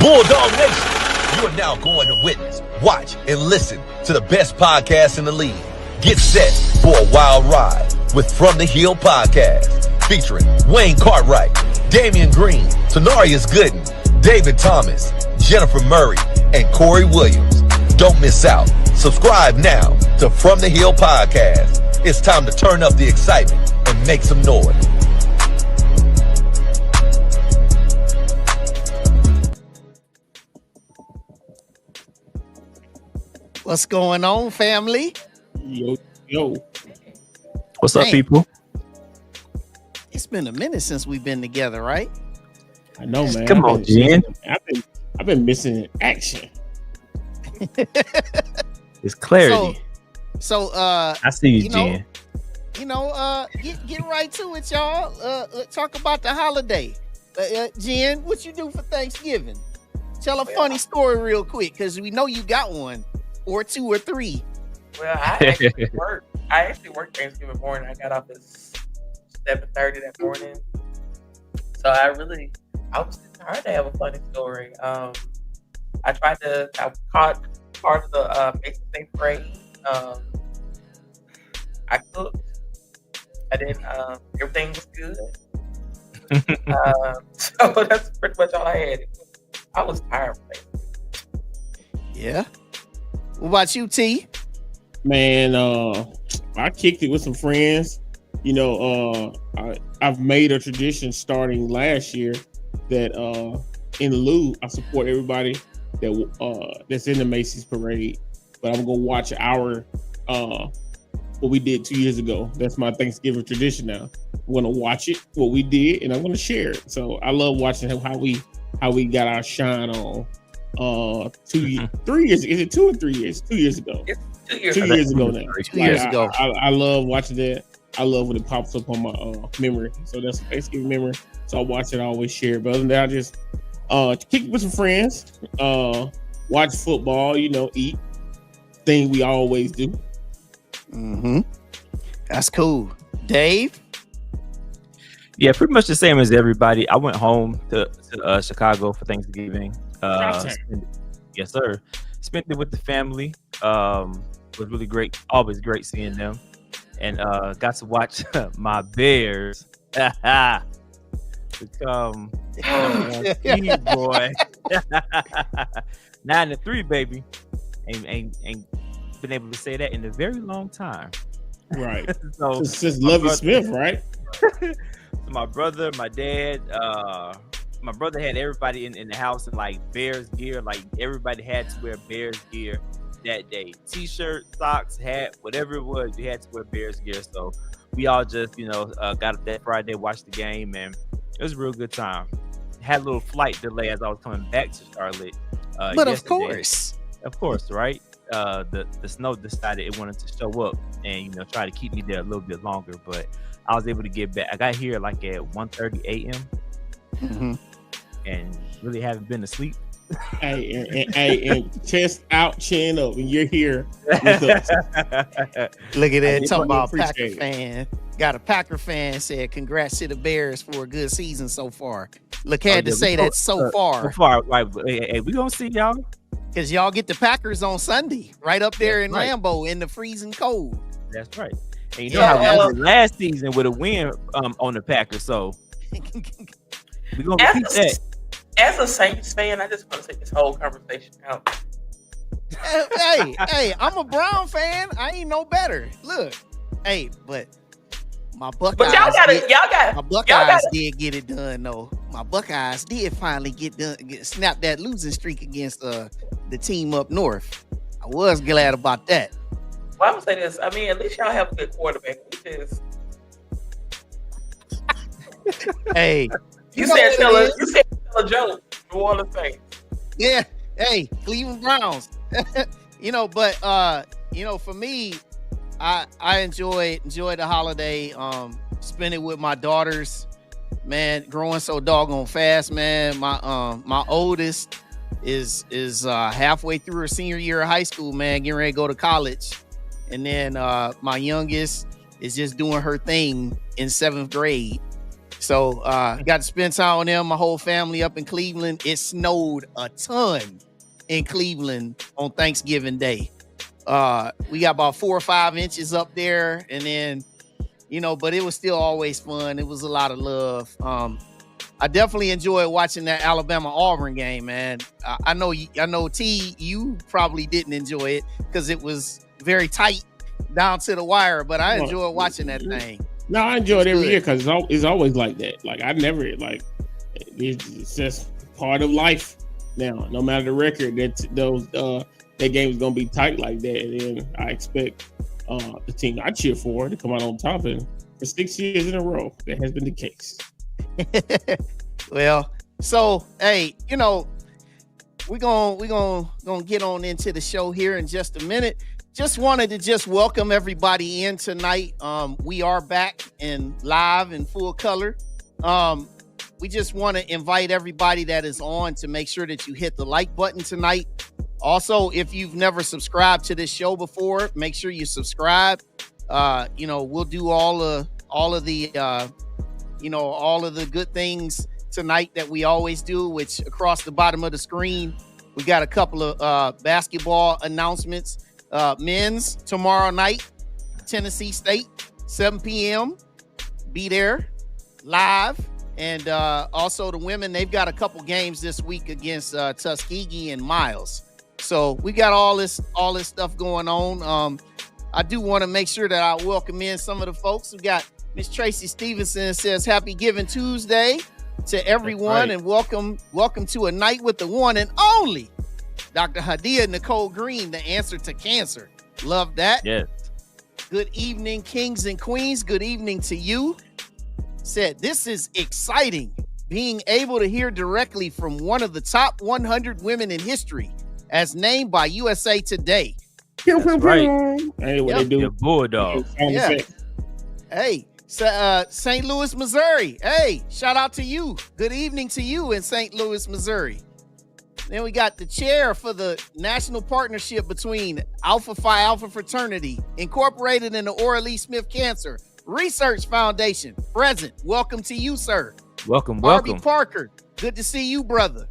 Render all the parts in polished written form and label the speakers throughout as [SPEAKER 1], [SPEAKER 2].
[SPEAKER 1] Bulldog Nation, you are now going to witness, watch, and listen to the best podcast in the league. Get set for a wild ride with From the Hill Podcast, featuring Wayne Cartwright, Damian Green, Tanarius Gooden, David Thomas, Jennifer Murray, and Corey Williams. Don't miss out. Subscribe now to From the Hill Podcast. It's time to turn up the excitement and make some noise.
[SPEAKER 2] What's going on, family?
[SPEAKER 3] Yo.
[SPEAKER 4] What's up, people?
[SPEAKER 2] It's been a minute since we've been together, right?
[SPEAKER 3] I know, man.
[SPEAKER 4] Come on, Jen.
[SPEAKER 3] I've been missing action.
[SPEAKER 4] It's clarity.
[SPEAKER 2] So
[SPEAKER 4] I see you, Jen.
[SPEAKER 2] Get right to it, y'all. Let's talk about the holiday. Jen, what you do for Thanksgiving? Tell a funny story real quick, because we know you got one, or two, or three.
[SPEAKER 5] Well, I actually worked Thanksgiving morning. I got off at 7:30 that morning. So I was tired to have a funny story. I caught part of the Mason State parade. I cooked. I did. Everything was good. So that's pretty much all I had. I was tired.
[SPEAKER 2] Yeah. What about you, T?
[SPEAKER 3] Man, I kicked it with some friends. You know, I've made a tradition starting last year that in lieu, I support everybody that's in the Macy's parade. But I'm gonna watch our what we did 2 years ago. That's my Thanksgiving tradition now. I'm gonna watch it, what we did, and I'm gonna share it. So I love watching how we got our shine on 3 years. Is it 2 or 3 years? 2 years ago.
[SPEAKER 5] It's 2 years.
[SPEAKER 3] 2 years ago now.
[SPEAKER 2] 2 years ago.
[SPEAKER 3] I love watching that. I love when it pops up on my memory. So that's a Thanksgiving memory. So I watch it, I always share. But other than that, I just kick it with some friends, watch football, eat. Thing we always do.
[SPEAKER 2] Mm-hmm. That's cool. Dave?
[SPEAKER 4] Yeah, pretty much the same as everybody. I went home to Chicago for Thanksgiving. Yes, sir. Spent it with the family. Was really great. Always great seeing them. And got to watch my Bears become boy 9-3, baby. Ain't been able to say that in a very long time.
[SPEAKER 3] Right.
[SPEAKER 4] So
[SPEAKER 3] since Lovie Smith, right?
[SPEAKER 4] My brother, my dad, my brother had everybody in the house in like Bears gear. Like everybody had to wear Bears gear that day. T-shirt, socks, hat, whatever it was, you had to wear Bears gear. So we all just, got up that Friday, watched the game, and it was a real good time. Had a little flight delay as I was coming back to Charlotte.
[SPEAKER 2] But
[SPEAKER 4] yesterday. Of course, right? The snow decided it wanted to show up and try to keep me there a little bit longer, but I was able to get back. I got here like at 1:30 a.m.
[SPEAKER 2] Mm-hmm.
[SPEAKER 4] and really haven't been asleep.
[SPEAKER 3] and chest out, chin up, and you're here with us.
[SPEAKER 2] Look at that, talking about Packer fan. Got a Packer fan said, "Congrats to the Bears for a good season so far." Look, had to say that so far.
[SPEAKER 4] Right? Hey, we gonna see y'all.
[SPEAKER 2] Because y'all get the Packers on Sunday, right up there in Lambeau in the freezing cold.
[SPEAKER 4] That's right. And how we did last season with a win on the Packers. So we're going to repeat that.
[SPEAKER 5] As a Saints fan, I just want to take this whole conversation out.
[SPEAKER 2] Hey, I'm a Brown fan. I ain't no better. Look, but my Buckeyes.
[SPEAKER 5] But
[SPEAKER 2] my Buckeyes did get it done though. My Buckeyes did finally snap that losing streak against the team up north. I was glad about that.
[SPEAKER 5] Well, I'm gonna say this. I mean, at least y'all have a good quarterback.
[SPEAKER 2] Hey,
[SPEAKER 5] you said tell a joke. New Orleans Saints.
[SPEAKER 2] Yeah. Hey, Cleveland Browns. But for me, I enjoy the holiday. Spend it with my daughters. Man, growing so doggone fast, man. My oldest is halfway through her senior year of high school, man, getting ready to go to college. And then my youngest is just doing her thing in 7th grade. So got to spend time with them, my whole family up in Cleveland. It snowed a ton in Cleveland on Thanksgiving Day. We got about 4 or 5 inches up there, and then, but it was still always fun. It was a lot of love. I definitely enjoyed watching that Alabama-Auburn game, man. I know T, you probably didn't enjoy it because it was very tight down to the wire, but I enjoyed watching that thing.
[SPEAKER 3] No, I enjoy it every year because it's always like that. Like I never it's just part of life now. No matter the record, that game is gonna be tight like that, and then I expect the team I cheer for to come out on top. And for 6 years in a row, that has been the case.
[SPEAKER 2] Well, so hey, we're gonna get on into the show here in just a minute. Just wanted to welcome everybody in tonight. We are back and live in full color. We just want to invite everybody that is on to make sure that you hit the like button tonight. Also, if you've never subscribed to this show before, make sure you subscribe. We'll do all of the good things tonight that we always do, which across the bottom of the screen, we got a couple of basketball announcements. Men's tomorrow night, Tennessee State, 7 p.m. Be there live. And also the women, they've got a couple games this week against Tuskegee and Miles. So we got all this stuff going on. I do want to make sure that I welcome in some of the folks. We got Miss Tracy Stevenson says Happy Giving Tuesday to everyone, and welcome to a night with the one and only Dr. Hadiyah-Nicole Green, the answer to cancer. Love that.
[SPEAKER 4] Yes.
[SPEAKER 2] Good evening, kings and queens. Good evening to you. Said, this is exciting, being able to hear directly from one of the top 100 women in history, as named by USA Today.
[SPEAKER 4] That's right.
[SPEAKER 3] Hey, what they do?
[SPEAKER 4] Your bulldog.
[SPEAKER 2] Yeah. Hey, St. Louis, Missouri. Hey, shout out to you. Good evening to you in St. Louis, Missouri. Then we got the chair for the national partnership between Alpha Phi Alpha Fraternity, Incorporated in the Orla Lee Smith Cancer Research Foundation. Present. Welcome to you, sir.
[SPEAKER 4] Welcome.
[SPEAKER 2] Barbie Parker. Good to see you, brother.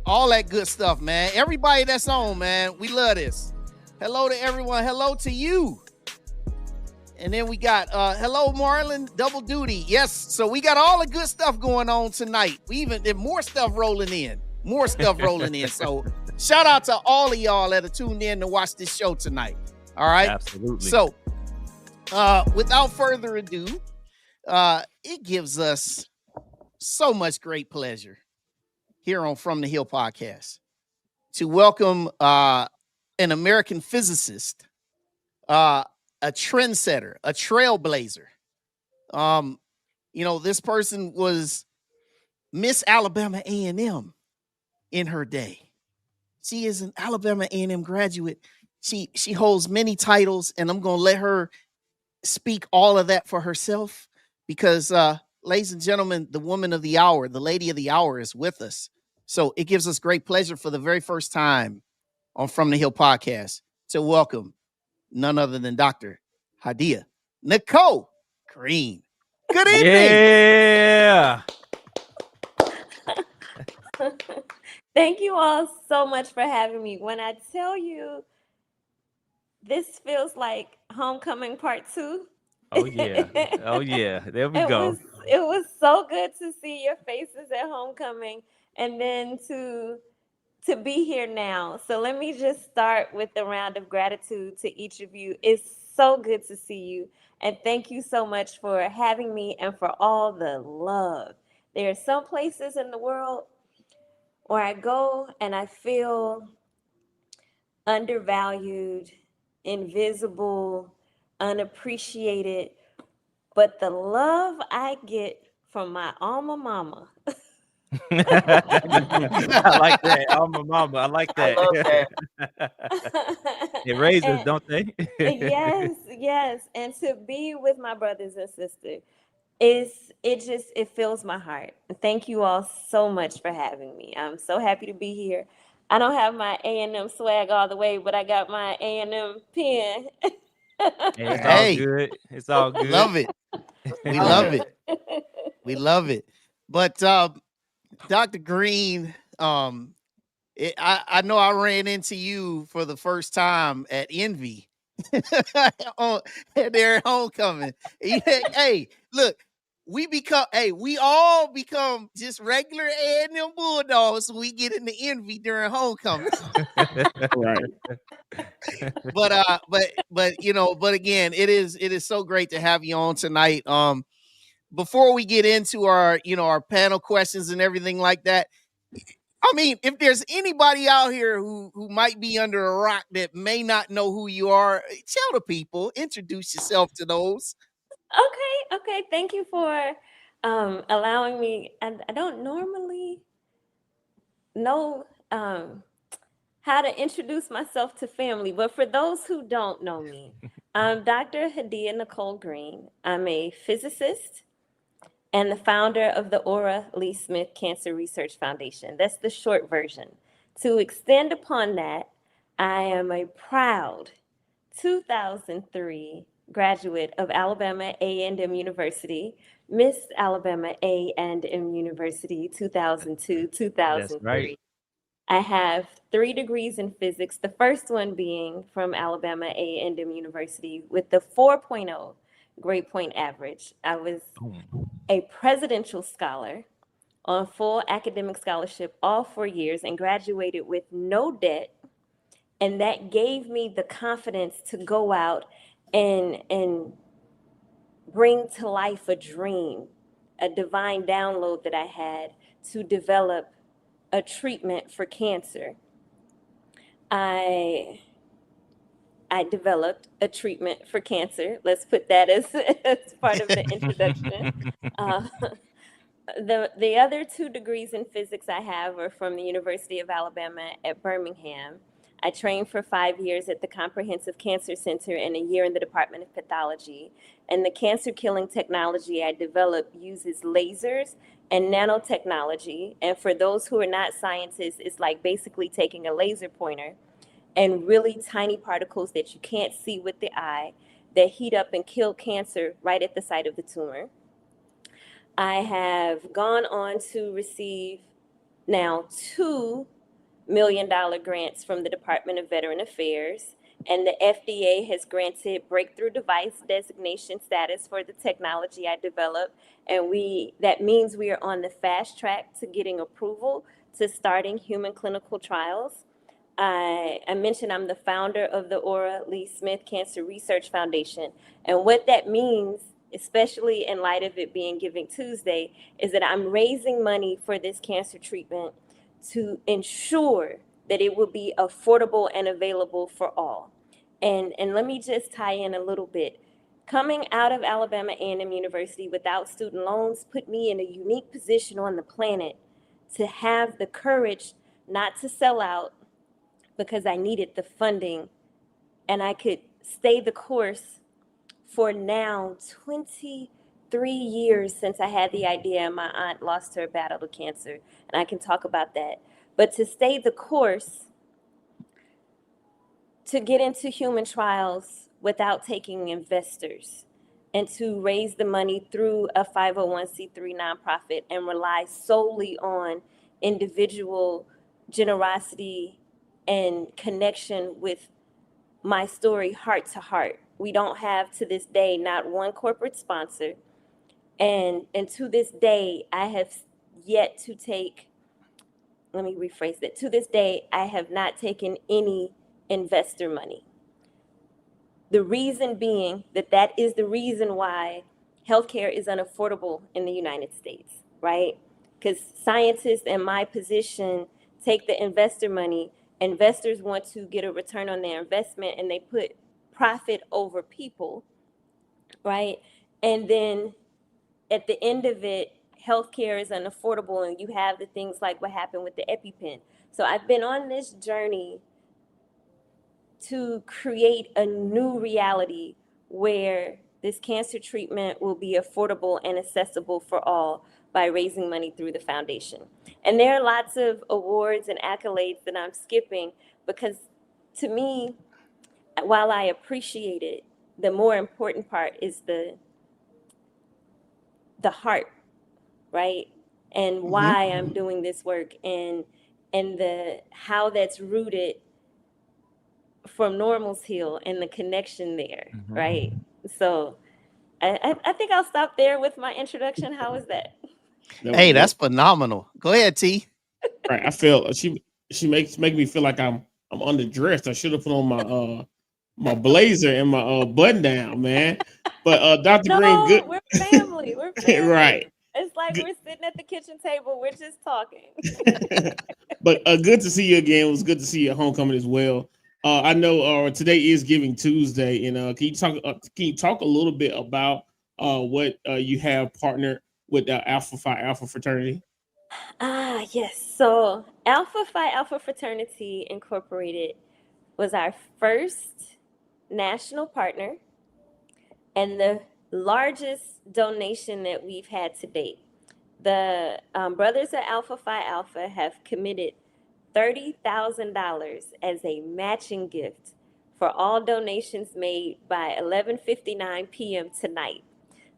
[SPEAKER 2] All that good stuff, man. Everybody that's on, man. We love this. Hello to everyone. Hello to you. And then we got, hello, Marlon, double duty. Yes, so we got all the good stuff going on tonight. We even did more stuff rolling in. So shout out to all of y'all that are tuned in to watch this show tonight. All right.
[SPEAKER 4] Absolutely.
[SPEAKER 2] So without further ado, it gives us so much great pleasure here on From the Hill podcast to welcome an American physicist, a trendsetter, a trailblazer. This person was Miss Alabama A&M in her day. She is an Alabama A&M graduate. She holds many titles, and I'm going to let her speak all of that for herself because, ladies and gentlemen, the woman of the hour, the lady of the hour is with us. So it gives us great pleasure for the very first time on From the Hill podcast to welcome none other than Dr. Hadiyah-Nicole Green. Good evening.
[SPEAKER 4] Yeah.
[SPEAKER 6] Thank you all so much for having me. When I tell you, this feels like homecoming part 2.
[SPEAKER 4] Oh yeah. There we go.
[SPEAKER 6] It was so good to see your faces at homecoming, and then to be here now. So let me just start with a round of gratitude to each of you. It's so good to see you, and thank you so much for having me and for all the love. There are some places in the world where I go and I feel undervalued, invisible, unappreciated, but the love I get from my alma mama.
[SPEAKER 4] I like that. Alma mama. I like that.
[SPEAKER 5] I love that.
[SPEAKER 4] They raise us, don't they?
[SPEAKER 6] Yes. And to be with my brothers and sisters, it fills my heart. Thank you all so much for having me. I'm so happy to be here. I don't have my A&M swag all the way, but I got my A&M pen.
[SPEAKER 4] It's all good. It's all good.
[SPEAKER 2] Love it. We love it. We love it. But Dr. Green, I know I ran into you for the first time at Envy at their homecoming. Hey, look, we all become just regular A&M Bulldogs. So we get into Envy during homecoming.
[SPEAKER 3] Right.
[SPEAKER 2] But again, it is so great to have you on tonight. Before we get into our panel questions and everything like that, I mean, if there's anybody out here who might be under a rock that may not know who you are, tell the people, introduce yourself to those.
[SPEAKER 6] Okay. Thank you for allowing me. I don't normally know how to introduce myself to family, but for those who don't know me, I'm Dr. Hadiyah-Nicole Green. I'm a physicist and the founder of the Aura Lee Smith Cancer Research Foundation. That's the short version. To extend upon that, I am a proud 2003 graduate of Alabama A&M University, Miss Alabama A&M University 2002, 2003.
[SPEAKER 4] That's right.
[SPEAKER 6] I have 3 degrees in physics, the first one being from Alabama A&M University with the 4.0 grade point average. I was a presidential scholar on full academic scholarship all 4 years and graduated with no debt. And that gave me the confidence to go out and bring to life a dream, a divine download that I had to develop a treatment for cancer. I developed a treatment for cancer. Let's put that as part of the introduction. The other 2 degrees in physics I have are from the University of Alabama at Birmingham. I trained for 5 years at the Comprehensive Cancer Center and a year in the Department of Pathology. And the cancer killing technology I developed uses lasers and nanotechnology. And for those who are not scientists, it's like basically taking a laser pointer and really tiny particles that you can't see with the eye that heat up and kill cancer right at the site of the tumor. I have gone on to receive now 2 $1 million grants from the Department of Veteran Affairs, and the FDA has granted breakthrough device designation status for the technology I developed, and that means we are on the fast track to getting approval to starting human clinical trials. I mentioned I'm the founder of the Aura Lee Smith Cancer Research Foundation, and what that means, especially in light of it being Giving Tuesday, is that I'm raising money for this cancer treatment to ensure that it will be affordable and available for all. And let me just tie in a little bit. Coming out of Alabama A&M University without student loans put me in a unique position on the planet to have the courage not to sell out because I needed the funding, and I could stay the course for now 23 years since I had the idea and my aunt lost her battle to cancer, and I can talk about that. But to stay the course, to get into human trials without taking investors, and to raise the money through a 501c3 nonprofit and rely solely on individual generosity and connection with my story heart to heart. We don't have, to this day, not one corporate sponsor. And to this day, I have yet to take, let me rephrase that. To this day, I have not taken any investor money. The reason being that is the reason why healthcare is unaffordable in the United States, right? Because scientists in my position take the investor money. Investors want to get a return on their investment, and they put profit over people, right? And then at the end of it, healthcare is unaffordable, and you have the things like what happened with the EpiPen. So I've been on this journey to create a new reality where this cancer treatment will be affordable and accessible for all by raising money through the foundation. And there are lots of awards and accolades that I'm skipping because, to me, while I appreciate it, the more important part is the heart right? And why I'm doing this work, and the how that's rooted from Normal's Hill and the connection there, right? So I think I'll stop there with my introduction. How was that?
[SPEAKER 3] That was
[SPEAKER 2] Hey,
[SPEAKER 3] dope.
[SPEAKER 2] that's phenomenal. Go ahead, T.
[SPEAKER 3] Right. I feel she makes me feel like I'm underdressed. I should have put on my my blazer and my button down, man. But Dr. Green, good.
[SPEAKER 6] We're family. We're family.
[SPEAKER 3] Right.
[SPEAKER 6] It's like
[SPEAKER 3] Good.
[SPEAKER 6] we're sitting at the kitchen table. We're just talking.
[SPEAKER 3] But good to see you again. It was good to see you at homecoming as well. I know today is Giving Tuesday, and can you talk a little bit about what you have partnered with the Alpha Phi Alpha fraternity?
[SPEAKER 6] Yes. So Alpha Phi Alpha Fraternity Incorporated was our first national partner and the largest donation that we've had to date. The brothers at Alpha Phi Alpha have committed $30,000 as a matching gift for all donations made by 11:59 p.m. tonight.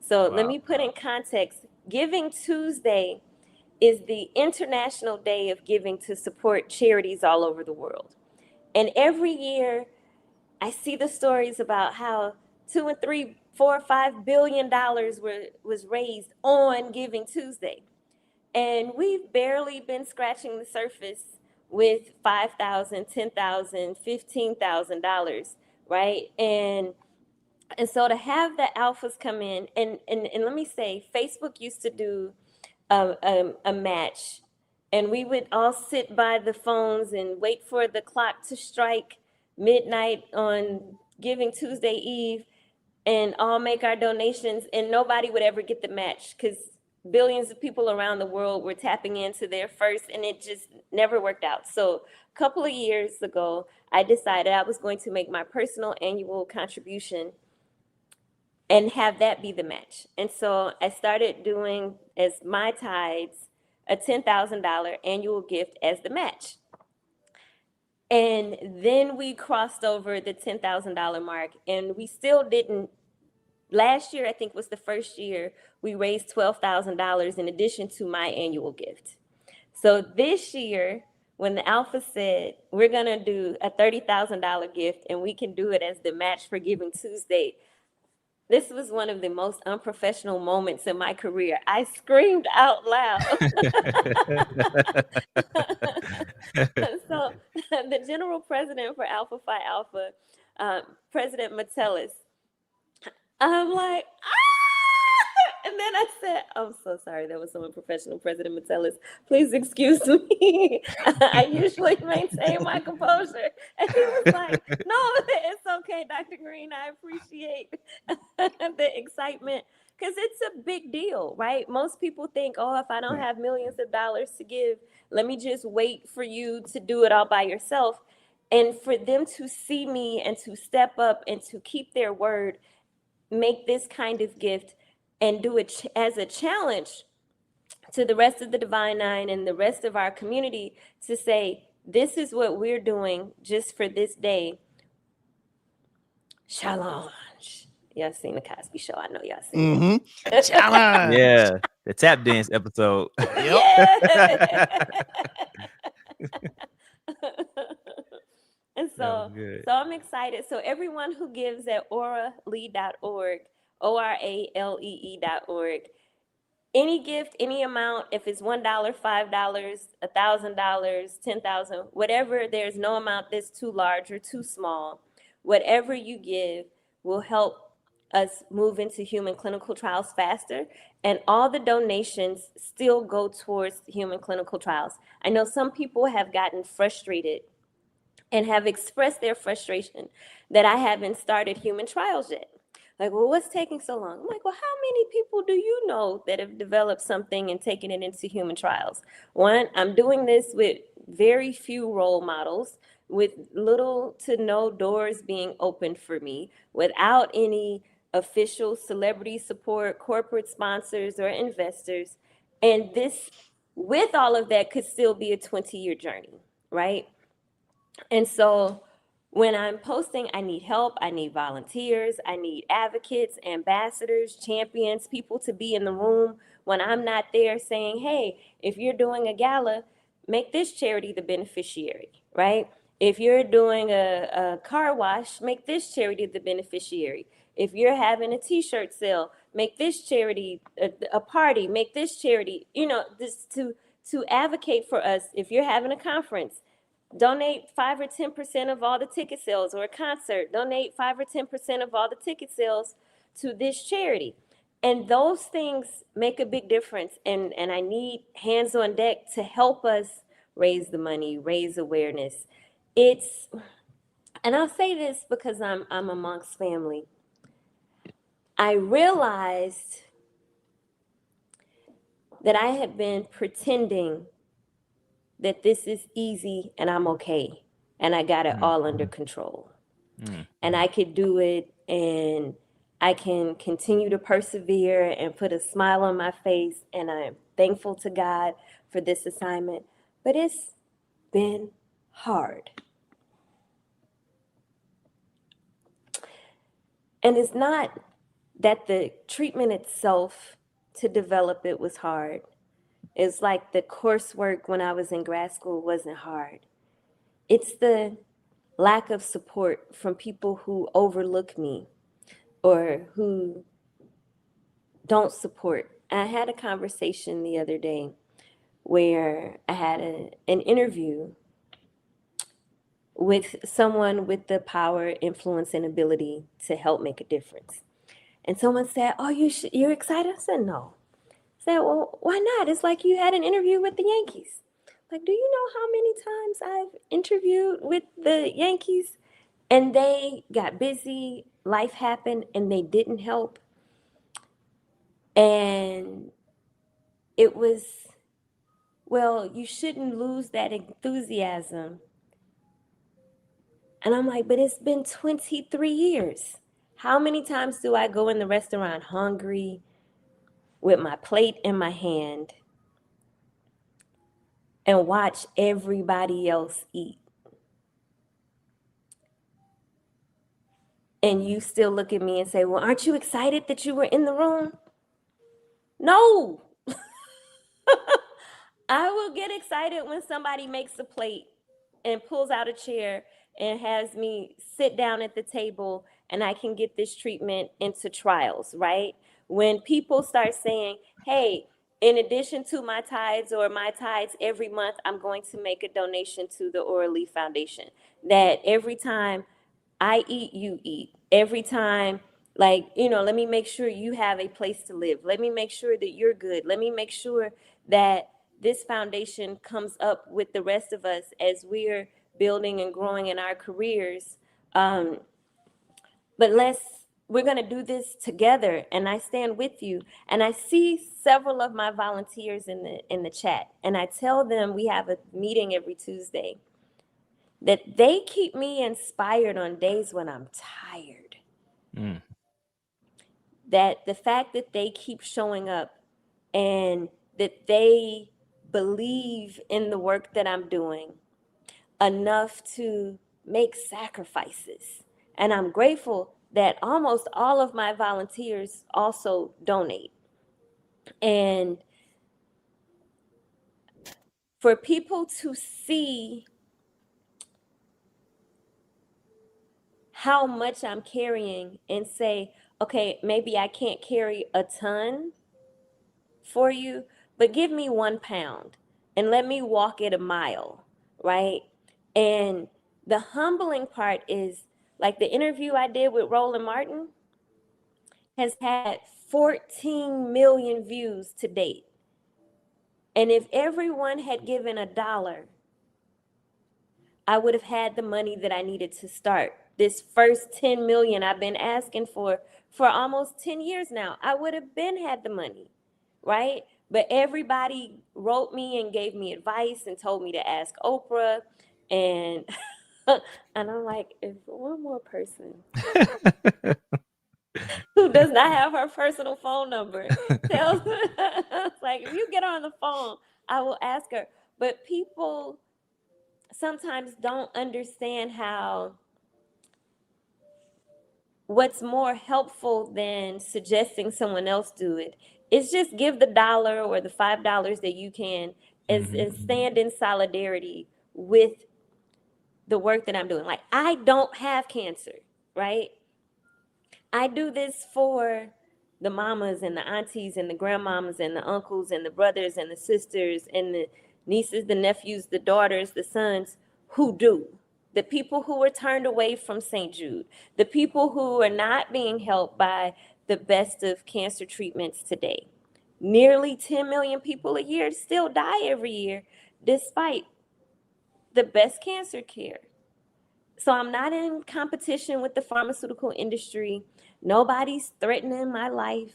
[SPEAKER 6] So let me put in context. Giving Tuesday is the International Day of Giving to support charities all over the world. And every year I see the stories about how 2 and 3, 4, $5 billion was raised on Giving Tuesday. And we've barely been scratching the surface with $5,000, $10,000, $15,000, right? And so to have the alphas come in, and let me say, Facebook used to do a match, and we would all sit by the phones and wait for the clock to strike midnight on Giving Tuesday Eve and all make our donations, and nobody would ever get the match because billions of people around the world were tapping into their first, and it just never worked out. So a couple of years ago, I decided I was going to make my personal annual contribution and have that be the match. And so I started doing as my tithes a $10,000 annual gift as the match. And then we crossed over the $10,000 mark, and we still didn't. Last year, I think, was the first year we raised $12,000 in addition to my annual gift. So this year, when the Alpha said, we're going to do a $30,000 gift and we can do it as the match for Giving Tuesday, this was one of the most unprofessional moments in my career. I screamed out loud. So the general president for Alpha Phi Alpha, President Metellus, I'm like, ah! And then I said, I'm so sorry, that was so unprofessional, President Metellus. Please excuse me. I usually maintain my composure. And he was like, no, it's okay, Dr. Green. I appreciate the excitement because it's a big deal, right? Most people think, oh, if I don't have millions of dollars to give, let me just wait for you to do it all by yourself. And for them to see me and to step up and to keep their word, make this kind of gift and do it as a challenge to the rest of the Divine Nine and the rest of our community to say, this is what we're doing just for this day. Challenge. Y'all seen the Cosby Show? I know y'all seen it.
[SPEAKER 2] Challenge.
[SPEAKER 4] Yeah, the tap dance episode.
[SPEAKER 6] Yeah. And so I'm excited. So everyone who gives at oralee.org, ORALEE.org, any gift, any amount, if it's $1, $5, $1,000, $10,000, whatever, there's no amount that's too large or too small. Whatever you give will help us move into human clinical trials faster, and all the donations still go towards human clinical trials. I know some people have gotten frustrated and have expressed their frustration that I haven't started human trials yet. Like, well, what's taking so long? I'm like, well, how many people do you know that have developed something and taken it into human trials? One, I'm doing this with very few role models, with little to no doors being opened for me, without any official celebrity support, corporate sponsors, or investors. And this, with all of that, could still be a 20-year journey, right? And so when I'm posting, I need help, I need volunteers, I need advocates, ambassadors, champions, people to be in the room when I'm not there saying, hey, if you're doing a gala, make this charity the beneficiary, right? If you're doing a car wash, make this charity the beneficiary. If you're having a t-shirt sale, make this charity a party, make this charity, this to advocate for us. If you're having a conference, donate 5 or 10% of all the ticket sales, or a concert, donate 5 or 10% of all the ticket sales to this charity. And those things make a big difference. And I need hands on deck to help us raise the money, raise awareness. And I'll say this because I'm amongst family. I realized that I had been pretending that this is easy and I'm okay. And I got it all under control. And I could do it, and I can continue to persevere and put a smile on my face. And I'm thankful to God for this assignment. But it's been hard. And it's not that the treatment itself to develop it was hard. It's like the coursework when I was in grad school wasn't hard. It's the lack of support from people who overlook me or who don't support. I had a conversation the other day where I had an interview with someone with the power, influence, and ability to help make a difference. And someone said, oh, you're excited? I said, no. I said, well, why not? It's like you had an interview with the Yankees. Like, do you know how many times I've interviewed with the Yankees and they got busy, life happened, and they didn't help? And it was, well, you shouldn't lose that enthusiasm. And I'm like, but it's been 23 years. How many times do I go in the restaurant hungry with my plate in my hand and watch everybody else eat? And you still look at me and say, well, aren't you excited that you were in the room? No. I will get excited when somebody makes a plate and pulls out a chair and has me sit down at the table and I can get this treatment into trials, right? When people start saying, hey, in addition to my tithes or my tithes every month, I'm going to make a donation to the Oral Leaf Foundation. That every time I eat, you eat. Every time, like, let me make sure you have a place to live. Let me make sure that you're good. Let me make sure that this foundation comes up with the rest of us as we're building and growing in our careers. But we're going to do this together, and I stand with you. And I see several of my volunteers in the chat, and I tell them we have a meeting every Tuesday, that they keep me inspired on days when I'm tired. That the fact that they keep showing up and that they believe in the work that I'm doing enough to make sacrifices. And I'm grateful that almost all of my volunteers also donate. And for people to see how much I'm carrying and say, okay, maybe I can't carry a ton for you, but give me 1 pound and let me walk it a mile, right? And the humbling part is, like, the interview I did with Roland Martin has had 14 million views to date. And if everyone had given $1, I would have had the money that I needed to start. This first 10 million I've been asking for almost 10 years now, I would have had the money, right? But everybody wrote me and gave me advice and told me to ask Oprah. And and I'm like, if one more person who does not have her personal phone number tells me, like, if you get her on the phone, I will ask her. But people sometimes don't understand how what's more helpful than suggesting someone else do it It's just give the dollar or the $5 that you can and stand in solidarity with the work that I'm doing. Like, I don't have cancer, right? I do this for the mamas and the aunties and the grandmamas and the uncles and the brothers and the sisters and the nieces, the nephews, the daughters, the sons who do. The people who were turned away from St. Jude, the people who are not being helped by the best of cancer treatments today. Nearly 10 million people a year still die every year despite the best cancer care. So I'm not in competition with the pharmaceutical industry. Nobody's threatening my life.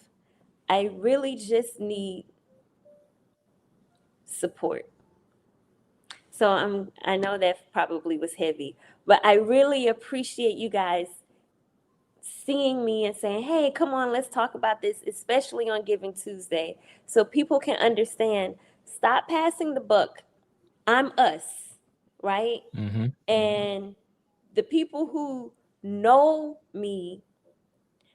[SPEAKER 6] I really just need support. So I know that probably was heavy, but I really appreciate you guys seeing me and saying, hey, come on, let's talk about this, especially on Giving Tuesday, so people can understand. Stop passing the buck. I'm us, right? And the people who know me,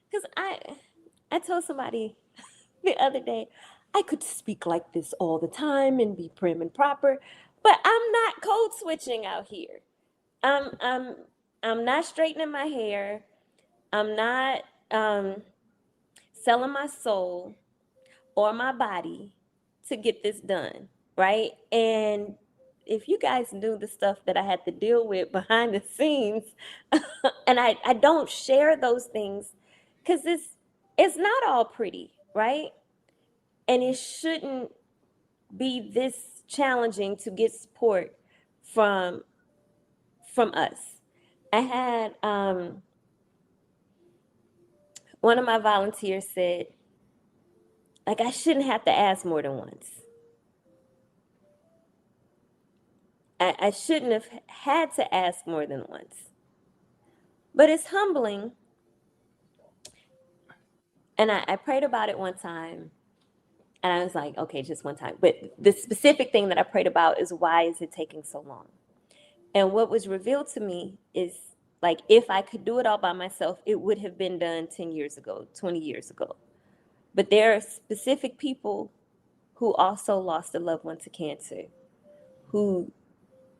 [SPEAKER 6] because I told somebody the other day, I could speak like this all the time and be prim and proper, but I'm not code switching out here. I'm not straightening my hair. I'm not selling my soul or my body to get this done, right? And if you guys knew the stuff that I had to deal with behind the scenes, and I don't share those things because it's not all pretty, right? And it shouldn't be this challenging to get support from us. I had one of my volunteers said, like, I shouldn't have to ask more than once. I shouldn't have had to ask more than once. But it's humbling. And I prayed about it one time. And I was like, okay, just one time. But the specific thing that I prayed about is, why is it taking so long? And what was revealed to me is, like, if I could do it all by myself, it would have been done 10 years ago, 20 years ago. But there are specific people who also lost a loved one to cancer, who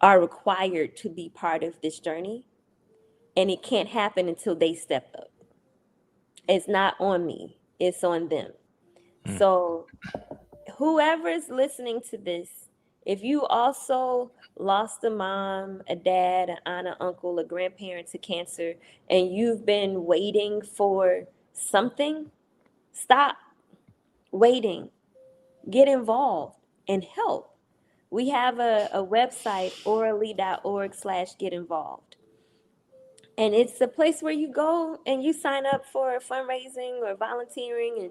[SPEAKER 6] are required to be part of this journey. And it can't happen until they step up. It's not on me, it's on them. So whoever's listening to this, if you also lost a mom, a dad, an aunt, an uncle, a grandparent to cancer, and you've been waiting for something, stop waiting. Get involved and help. We have a website, orally.org/get involved. And it's a place where you go and you sign up for fundraising or volunteering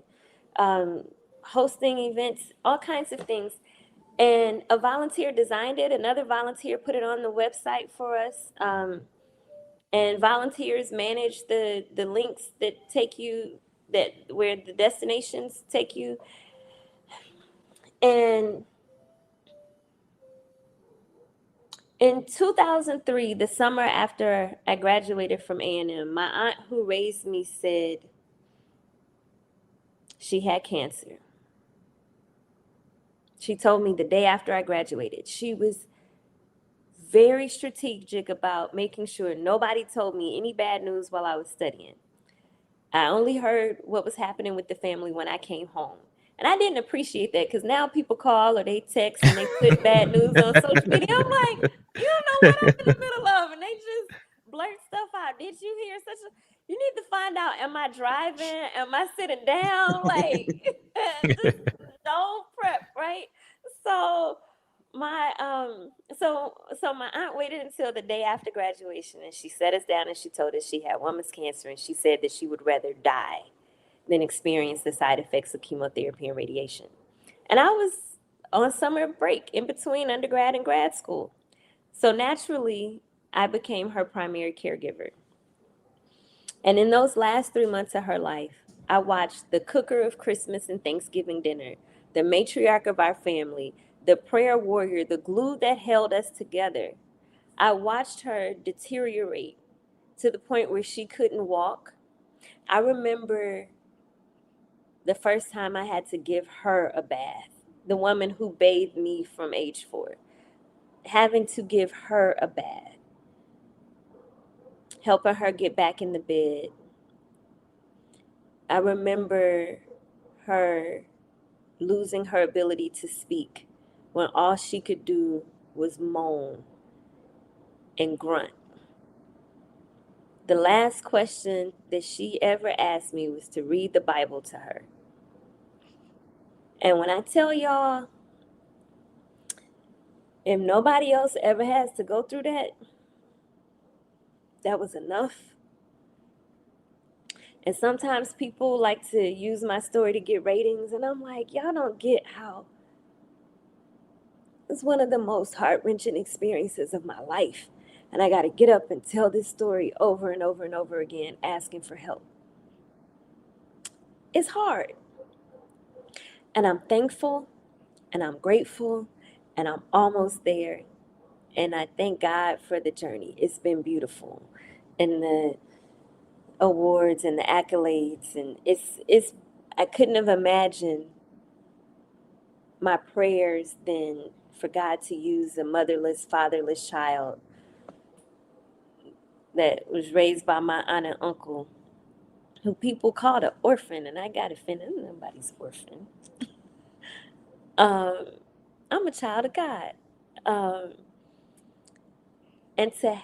[SPEAKER 6] and hosting events, all kinds of things. And a volunteer designed it. Another volunteer put it on the website for us. And volunteers manage the links that take you, where the destinations take you. And in 2003, the summer after I graduated from A&M, my aunt who raised me said she had cancer. She told me the day after I graduated. She was very strategic about making sure nobody told me any bad news while I was studying. I only heard what was happening with the family when I came home. And I didn't appreciate that, because now people call or they text and they put bad news on social media. I'm like, you don't know what I'm in the middle of. And they just blurt stuff out. Did you hear such a... You need to find out, am I driving? Am I sitting down? Like, just don't prep, right? So my my aunt waited until the day after graduation, and she sat us down and she told us she had woman's cancer, and she said that she would rather die than experience the side effects of chemotherapy and radiation. And I was on summer break in between undergrad and grad school. So naturally, I became her primary caregiver. And in those last 3 months of her life, I watched the cooker of Christmas and Thanksgiving dinner, the matriarch of our family, the prayer warrior, the glue that held us together. I watched her deteriorate to the point where she couldn't walk. I remember the first time I had to give her a bath, the woman who bathed me from age 4, having to give her a bath, helping her get back in the bed. I remember her losing her ability to speak when all she could do was moan and grunt. The last question that she ever asked me was to read the Bible to her. And when I tell y'all, if nobody else ever has to go through that, that was enough. And sometimes people like to use my story to get ratings, and I'm like, y'all don't get how it's one of the most heart-wrenching experiences of my life. And I got to get up and tell this story over and over and over again, asking for help. It's hard. And I'm thankful, and I'm grateful, and I'm almost there. And I thank God for the journey. It's been beautiful. And the awards and the accolades, and it's I couldn't have imagined my prayers then for God to use a motherless, fatherless child that was raised by my aunt and uncle, who people called an orphan, and I got offended. I'm nobody's orphan. I'm a child of God. And to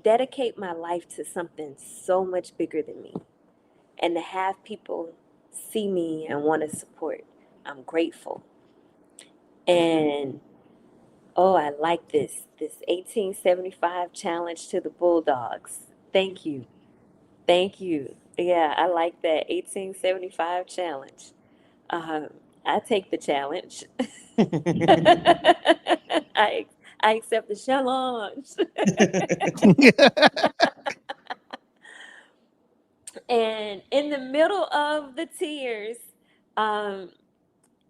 [SPEAKER 6] dedicate my life to something so much bigger than me, and to have people see me and want to support, I'm grateful. And I like this 1875 challenge to the Bulldogs. Thank you. Yeah, I like that 1875 challenge. I take the challenge. I accept the challenge. And in the middle of the tears,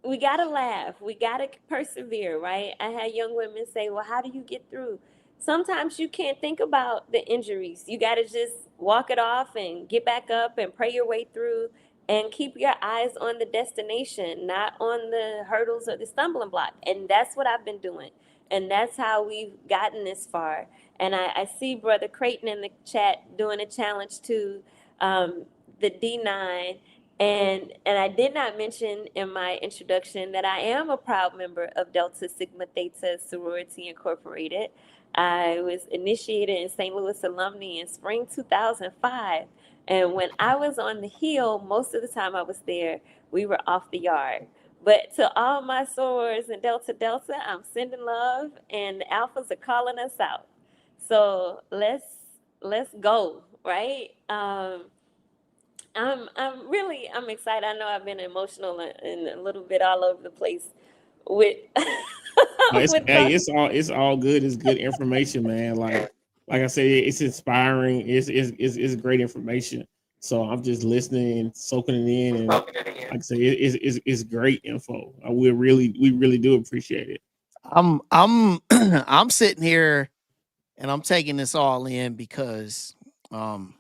[SPEAKER 6] we got to laugh. We got to persevere, right? I had young women say, well, how do you get through? Sometimes you can't think about the injuries. You got to just walk it off and get back up and pray your way through and keep your eyes on the destination, not on the hurdles or the stumbling block. And that's what I've been doing. And that's how we've gotten this far. And I see Brother Creighton in the chat doing a challenge to the D9. And I did not mention in my introduction that I am a proud member of Delta Sigma Theta Sorority Incorporated. I was initiated in St. Louis alumni in spring 2005. And when I was on the Hill, most of the time I was there, we were off the yard. But to all my sorors in Delta, I'm sending love, and the alphas are calling us out. So let's go, right? I'm excited. I know I've been emotional and a little bit all over the place with.
[SPEAKER 3] It's all good. It's good information, man. Like I said, it's inspiring. It's great information. So I'm just listening and soaking it in, and like I say, it's great info. We really do appreciate it.
[SPEAKER 2] I'm I'm sitting here and I'm taking this all in because I'm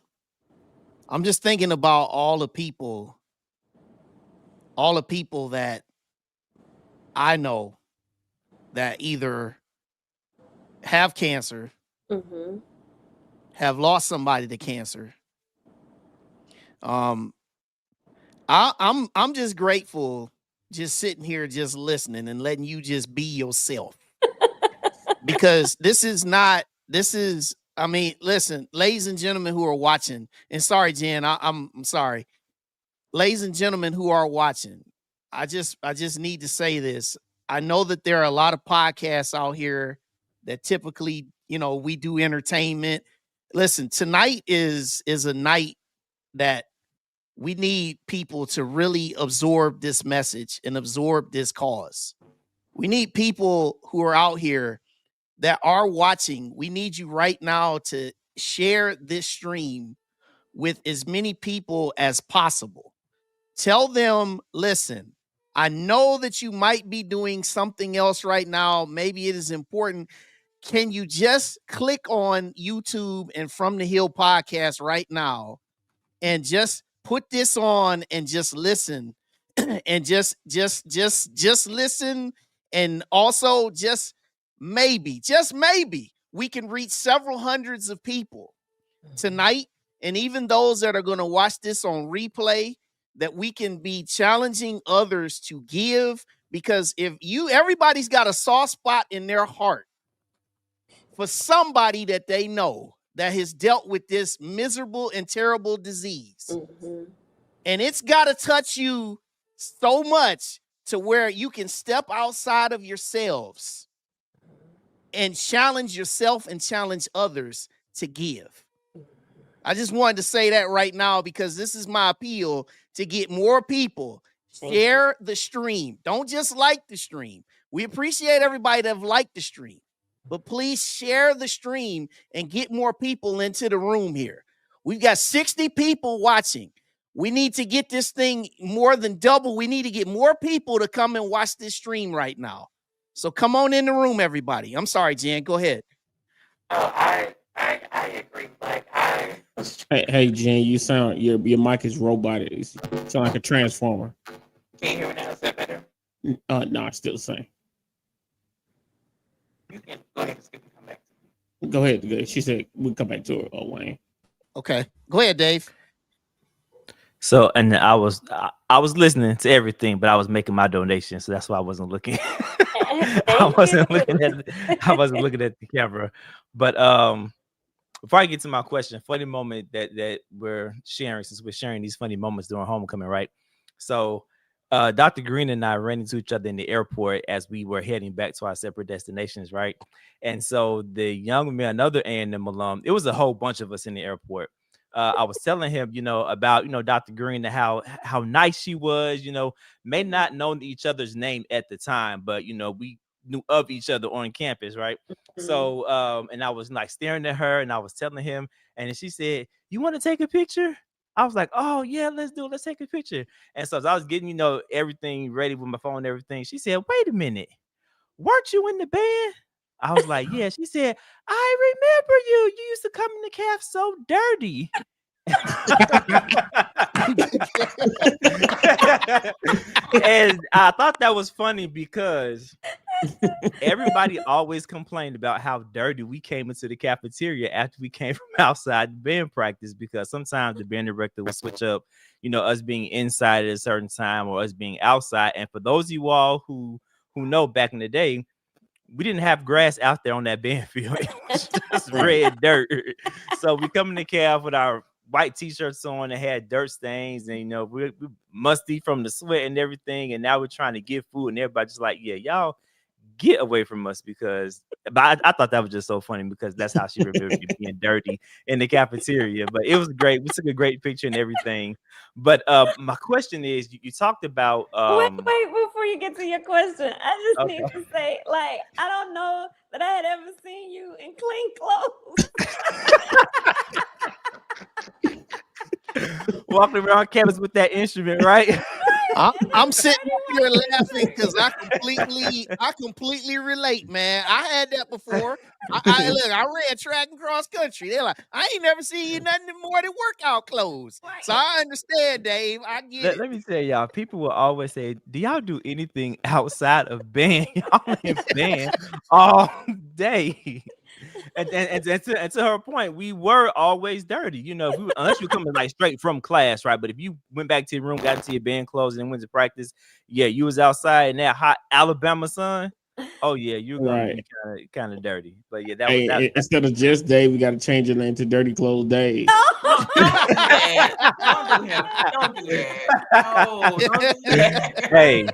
[SPEAKER 2] just thinking about all the people that I know that either have cancer, have lost somebody to cancer. I'm just grateful, just sitting here, just listening and letting you just be yourself. Because I mean, listen, ladies and gentlemen who are watching, and sorry, Jen, I'm sorry. Ladies and gentlemen who are watching, I just need to say this. I know that there are a lot of podcasts out here that typically, we do entertainment. Listen, tonight is a night that we need people to really absorb this message and absorb this cause. We need people who are out here that are watching. We need you right now to share this stream with as many people as possible. Tell them, listen, I know that you might be doing something else right now. Maybe it is important. Can you just click on YouTube and From the Hill podcast right now and just put this on and just listen and just listen, and also just maybe we can reach several hundreds of people tonight, and even those that are going to watch this on replay, that we can be challenging others to give, because everybody's got a soft spot in their heart for somebody that they know that has dealt with this miserable and terrible disease.
[SPEAKER 6] Mhm.
[SPEAKER 2] And it's got to touch you so much to where you can step outside of yourselves and challenge yourself and challenge others to give. I just wanted to say that right now, because this is my appeal to get more people. Share the stream. Don't just like the stream. We appreciate everybody that have liked the stream, but please share the stream and get more people into the room here. We've got 60 people watching. We need to get this thing more than double. We need to get more people to come and watch this stream right now. So come on in the room, everybody. I'm sorry, Jen. Go ahead.
[SPEAKER 5] Oh, I agree. Like
[SPEAKER 3] Hey, Jen, you sound your mic is robotic. You sound like a transformer.
[SPEAKER 5] Can you hear me now? Is that better?
[SPEAKER 3] No, it's still the same.
[SPEAKER 5] You can go ahead and skip and come back.
[SPEAKER 3] Go ahead. She said we'll come back to her, Wayne.
[SPEAKER 2] Okay. Go ahead, Dave.
[SPEAKER 4] So, and I was listening to everything, but I was making my donation, so that's why I wasn't looking. I wasn't looking at the camera. But before I get to my question, funny moment that we're sharing, since we're sharing these funny moments during homecoming, right? So Dr. Green and I ran into each other in the airport as we were heading back to our separate destinations, right? And so the young man, another A&M alum, it was a whole bunch of us in the airport. I was telling him, about, Dr. Green, and how nice she was, may not know each other's name at the time, but, we knew of each other on campus, right? So, and I was like staring at her, and I was telling him, and then she said, "You want to take a picture?" I was like, "Oh yeah, let's do it. Let's take a picture." And so as I was getting, everything ready with my phone and everything, she said, "Wait a minute, weren't you in the band?" I was like, "Yeah." She said, "I remember you. You used to come in the calf so dirty." And I thought that was funny because everybody always complained about how dirty we came into the cafeteria after we came from outside the band practice, because sometimes the band director would switch up, us being inside at a certain time or us being outside. And for those of you all who know, back in the day, we didn't have grass out there on that band field. It was just red dirt. So we come in the caf with our white t-shirts on that had dirt stains, and we're musty from the sweat and everything. And now we're trying to get food, and everybody's just like, "Yeah, y'all get away from us," but I thought that was just so funny, because that's how she remembered you being dirty in the cafeteria. But it was great. We took a great picture and everything. But my question is, you talked about
[SPEAKER 6] wait, before you get to your question, I just need to say, like, I don't know that I had ever seen you in clean clothes.
[SPEAKER 4] Walking around campus with that instrument, right?
[SPEAKER 2] I'm sitting here laughing because I completely relate, man. I had that before. I ran track and cross country. They're like, "I ain't never seen you nothing more than workout clothes." Right. So I understand, Dave. I get it.
[SPEAKER 4] Let me tell y'all, people will always say, "Do y'all do anything outside of band?" Y'all in band all day. And to her point, we were always dirty, unless you coming like straight from class, right? But if you went back to your room, got into your band clothes, and then went to practice, yeah, you was outside in that hot Alabama sun. Oh yeah, you're gonna be kind of dirty. But yeah, that
[SPEAKER 3] instead of just Dave, we got to change your name to Dirty Clothes Dave.
[SPEAKER 5] Don't do that. Don't do that.
[SPEAKER 4] Hey,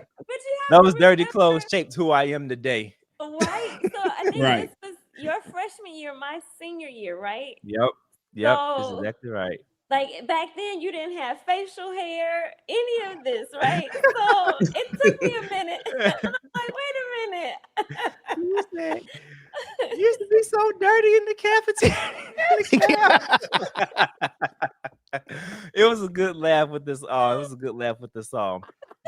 [SPEAKER 4] those dirty clothes shaped who I am today.
[SPEAKER 6] Right. So I think this was your freshman year, my senior year, right?
[SPEAKER 4] Yep. That's exactly right.
[SPEAKER 6] Like back then, you didn't have facial hair, any of this, right? So it took me a minute. I'm like, wait a minute.
[SPEAKER 4] You said, "You used to be so dirty in the cafeteria." It was a good laugh with this. It was a good laugh with the song.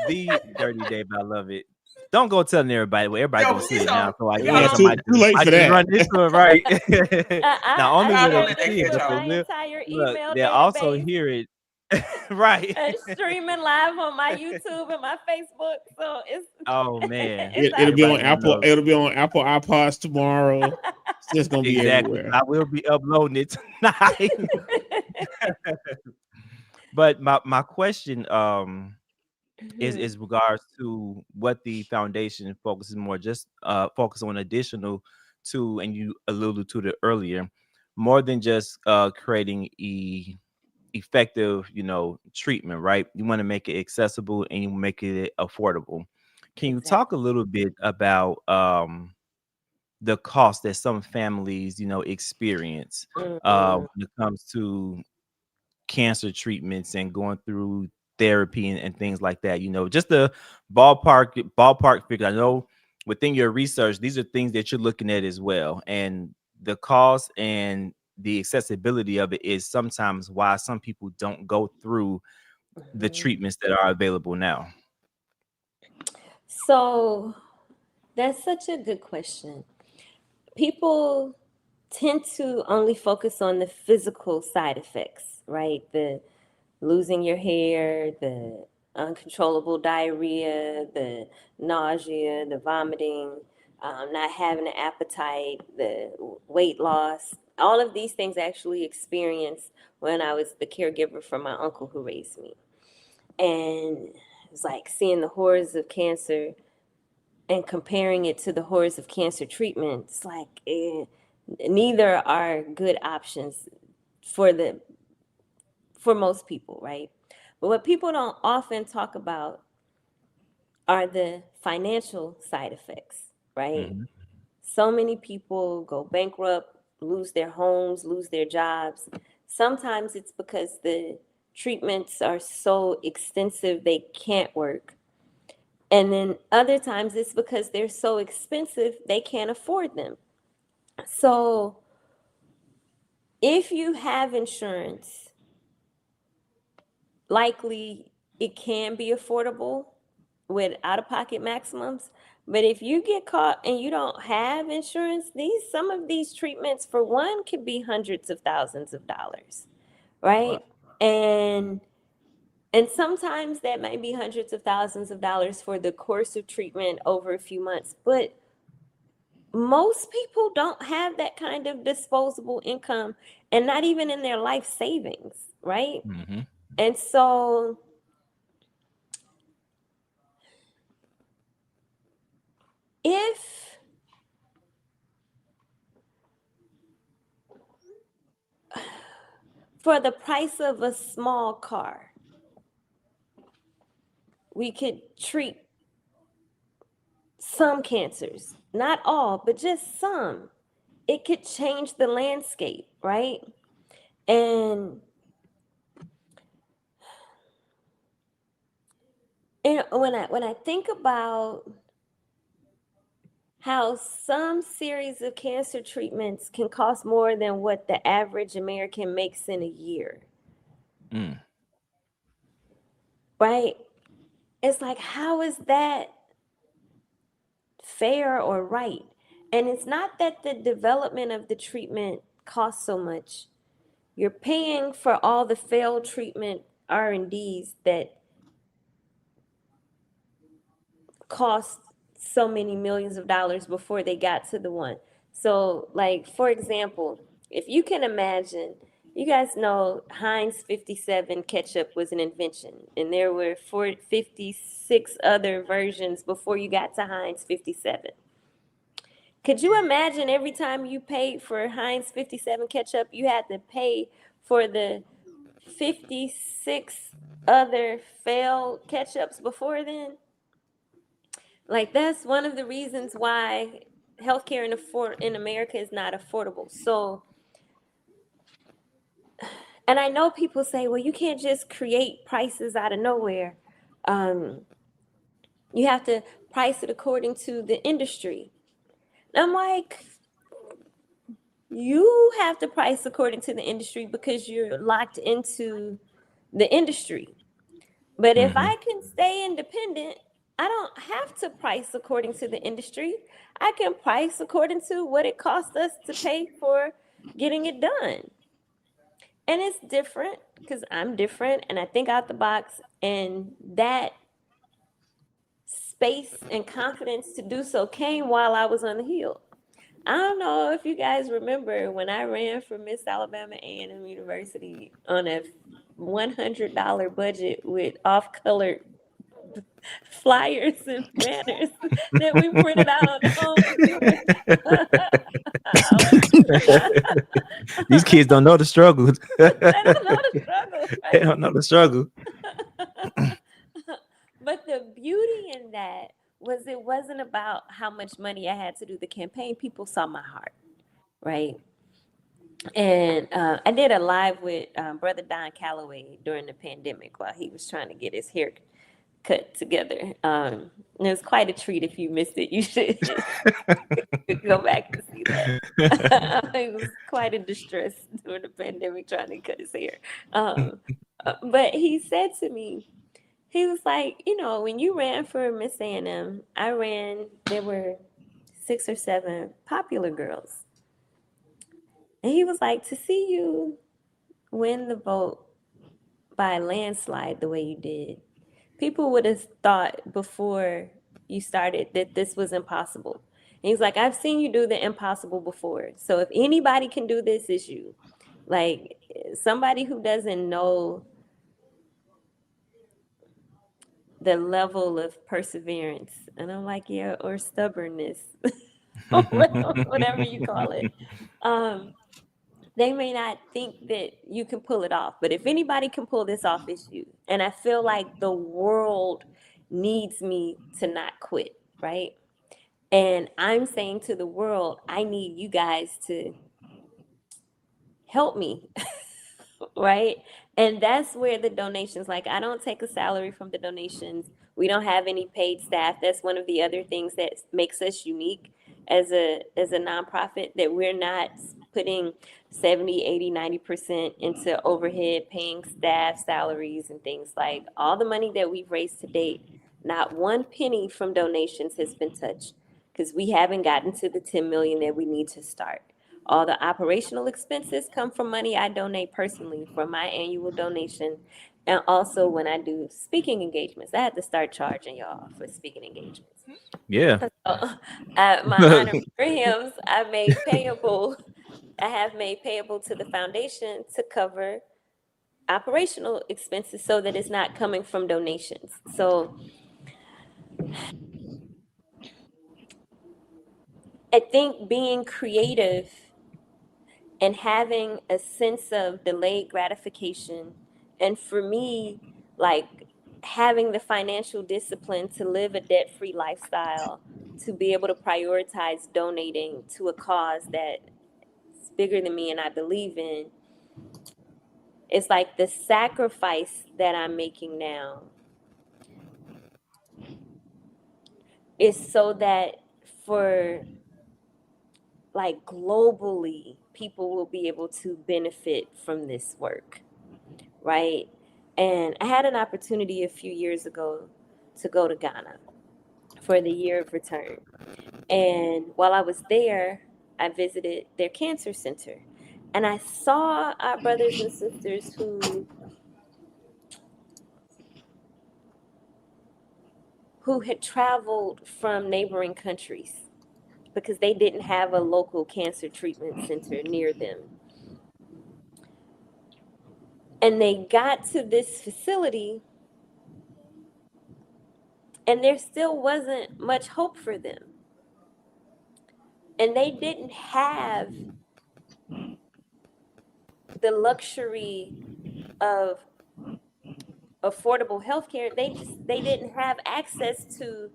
[SPEAKER 4] The Dirty Dave, I love it. Don't go telling everybody. Well, everybody gonna see it now. So I guess
[SPEAKER 3] too late for that.
[SPEAKER 4] Run this one, right? Now only
[SPEAKER 6] I
[SPEAKER 4] when
[SPEAKER 6] the
[SPEAKER 4] they see it, but they'll also hear it. Right.
[SPEAKER 6] streaming live on my YouTube and my Facebook. So it's
[SPEAKER 4] Oh man.
[SPEAKER 6] it's
[SPEAKER 3] It'll be on
[SPEAKER 4] Everybody
[SPEAKER 3] Apple.
[SPEAKER 4] knows.
[SPEAKER 3] It'll be on Apple iPods tomorrow. It's just gonna be
[SPEAKER 4] Exactly.
[SPEAKER 3] everywhere.
[SPEAKER 4] I will be uploading it tonight. But my question is regards to what the foundation focuses more, just focus on additional to, and you alluded to it earlier, more than just creating effective, treatment, right? You want to make it accessible and you make it affordable. Can you talk a little bit about the cost that some families, experience when it comes to cancer treatments and going through therapy and things like that? Just the ballpark figure. I know within your research, these are things that you're looking at as well, and the cost and the accessibility of it is sometimes why some people don't go through the treatments that are available now.
[SPEAKER 6] So that's such a good question. People tend to only focus on the physical side effects, right? The losing your hair, the uncontrollable diarrhea, the nausea, the vomiting, not having an appetite, the weight loss. All of these things I actually experienced when I was the caregiver for my uncle who raised me. And it's like seeing the horrors of cancer and comparing it to the horrors of cancer treatment. It's like neither are good options for most people, right? But what people don't often talk about are the financial side effects, right?
[SPEAKER 4] Mhm.
[SPEAKER 6] So many people go bankrupt, lose their homes, lose their jobs. Sometimes it's because the treatments are so extensive they can't work. And then other times it's because they're so expensive they can't afford them. So if you have insurance, likely it can be affordable with out-of-pocket maximums. But if you get caught and you don't have insurance, some of these treatments for one could be hundreds of thousands of dollars, right? And sometimes that might be hundreds of thousands of dollars for the course of treatment over a few months. But most people don't have that kind of disposable income, and not even in their life savings, right?
[SPEAKER 4] Mhm.
[SPEAKER 6] And so if for the price of a small car, we could treat some cancers, not all, but just some, it could change the landscape, right? And when I think about how some series of cancer treatments can cost more than what the average American makes in a year, right? It's like, how is that fair or right? And it's not that the development of the treatment costs so much. You're paying for all the failed treatment R&Ds that cost so many millions of dollars before they got to the one. So, like, for example, if you can imagine, you guys know Heinz 57 ketchup was an invention, and there were 56 other versions before you got to Heinz 57. Could you imagine every time you paid for Heinz 57 ketchup, you had to pay for the 56 other failed ketchups before then? Like, that's one of the reasons why healthcare in America is not affordable. So, and I know people say, well, you can't just create prices out of nowhere. You have to price it according to the industry. And I'm like, you have to price according to the industry because you're locked into the industry. But if I can stay independent, I don't have to price according to the industry. I can price according to what it costs us to pay for getting it done. And it's different because I'm different and I think out the box, and that space and confidence to do so came while I was on the hill. I don't know if you guys remember when I ran for Miss Alabama A&M University on a $100 budget with off-colored flyers and banners that we printed out on the home computer.
[SPEAKER 7] These kids don't know the struggle.
[SPEAKER 6] They don't know the struggle.
[SPEAKER 7] They don't know the struggle.
[SPEAKER 6] But the beauty in that was it wasn't about how much money I had to do the campaign. People saw my heart, right? And I did a live with Brother Don Calloway during the pandemic while he was trying to get his hair cut together. And it was quite a treat. If you missed it, you should go back and see that. He was quite in distress during the pandemic trying to cut his hair. But he said to me, he was like, you know, when you ran for Miss A&M, I ran, there were 6 or 7 popular girls. And he was like, to see you win the vote by a landslide the way you did, people would have thought before you started that this was impossible. And he's like, I've seen you do the impossible before. So if anybody can do this, it's you. Like, somebody who doesn't know the level of perseverance, and I'm like, yeah, or stubbornness, whatever you call it. They may not think that you can pull it off, but if anybody can pull this off, it's you. And I feel like the world needs me to not quit, right? And I'm saying to the world, I need you guys to help me, right? And that's where the donations, like, I don't take a salary from the donations. We don't have any paid staff. That's one of the other things that makes us unique as a nonprofit, that we're not putting 70, 80, 90% into overhead, paying staff salaries and things. Like, all the money that we've raised to date, not one penny from donations has been touched, because we haven't gotten to the 10 million that we need to start. All the operational expenses come from money I donate personally from my annual donation. And also when I do speaking engagements, I had to start charging y'all for speaking engagements.
[SPEAKER 7] Yeah.
[SPEAKER 6] So, my honorariums, I have made payable to the foundation to cover operational expenses so that it's not coming from donations. So I think being creative and having a sense of delayed gratification, and for me, like, having the financial discipline to live a debt-free lifestyle, to be able to prioritize donating to a cause that's bigger than me and I believe in, it's like the sacrifice that I'm making now is so that for, like, globally, people will be able to benefit from this work, right? And I had an opportunity a few years ago to go to Ghana for the year of return. And while I was there, I visited their cancer center. And I saw our brothers and sisters who had traveled from neighboring countries because they didn't have a local cancer treatment center near them. And they got to this facility and there still wasn't much hope for them. And they didn't have the luxury of affordable healthcare. They didn't have access to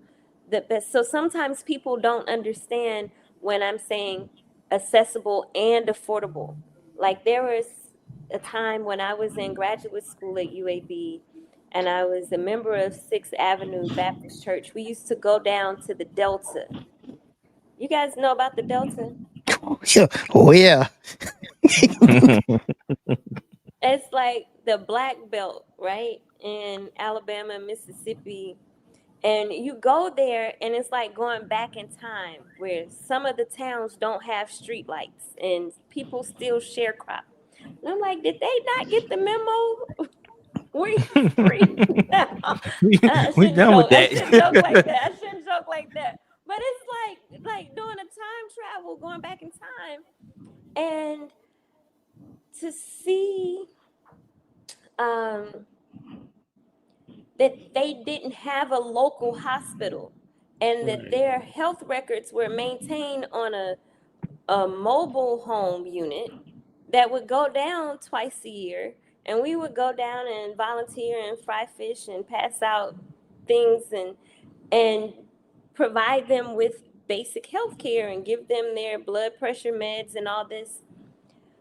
[SPEAKER 6] the best. So sometimes people don't understand when I'm saying accessible and affordable. Like, there was a time when I was in graduate school at UAB and I was a member of 6th Avenue Baptist Church. We used to go down to the Delta. You guys know about the Delta?
[SPEAKER 2] Oh, yeah.
[SPEAKER 6] It's like the Black Belt, right? In Alabama and Mississippi. And you go there and it's like going back in time where some of the towns don't have street lights and people still sharecrop. And I'm like, did they not get the memo? We free now. I
[SPEAKER 7] We
[SPEAKER 6] shouldn't
[SPEAKER 7] done with
[SPEAKER 6] joke. I
[SPEAKER 7] that.
[SPEAKER 6] shouldn't joke like that. I shouldn't joke like that. But it's like doing a time travel, going back in time, and to see that they didn't have a local hospital, and that
[SPEAKER 3] Right.
[SPEAKER 6] their health records were maintained on a mobile home unit that would go down twice a year, and we would go down and volunteer and fry fish and pass out things and provide them with basic health care and give them their blood pressure meds and all this.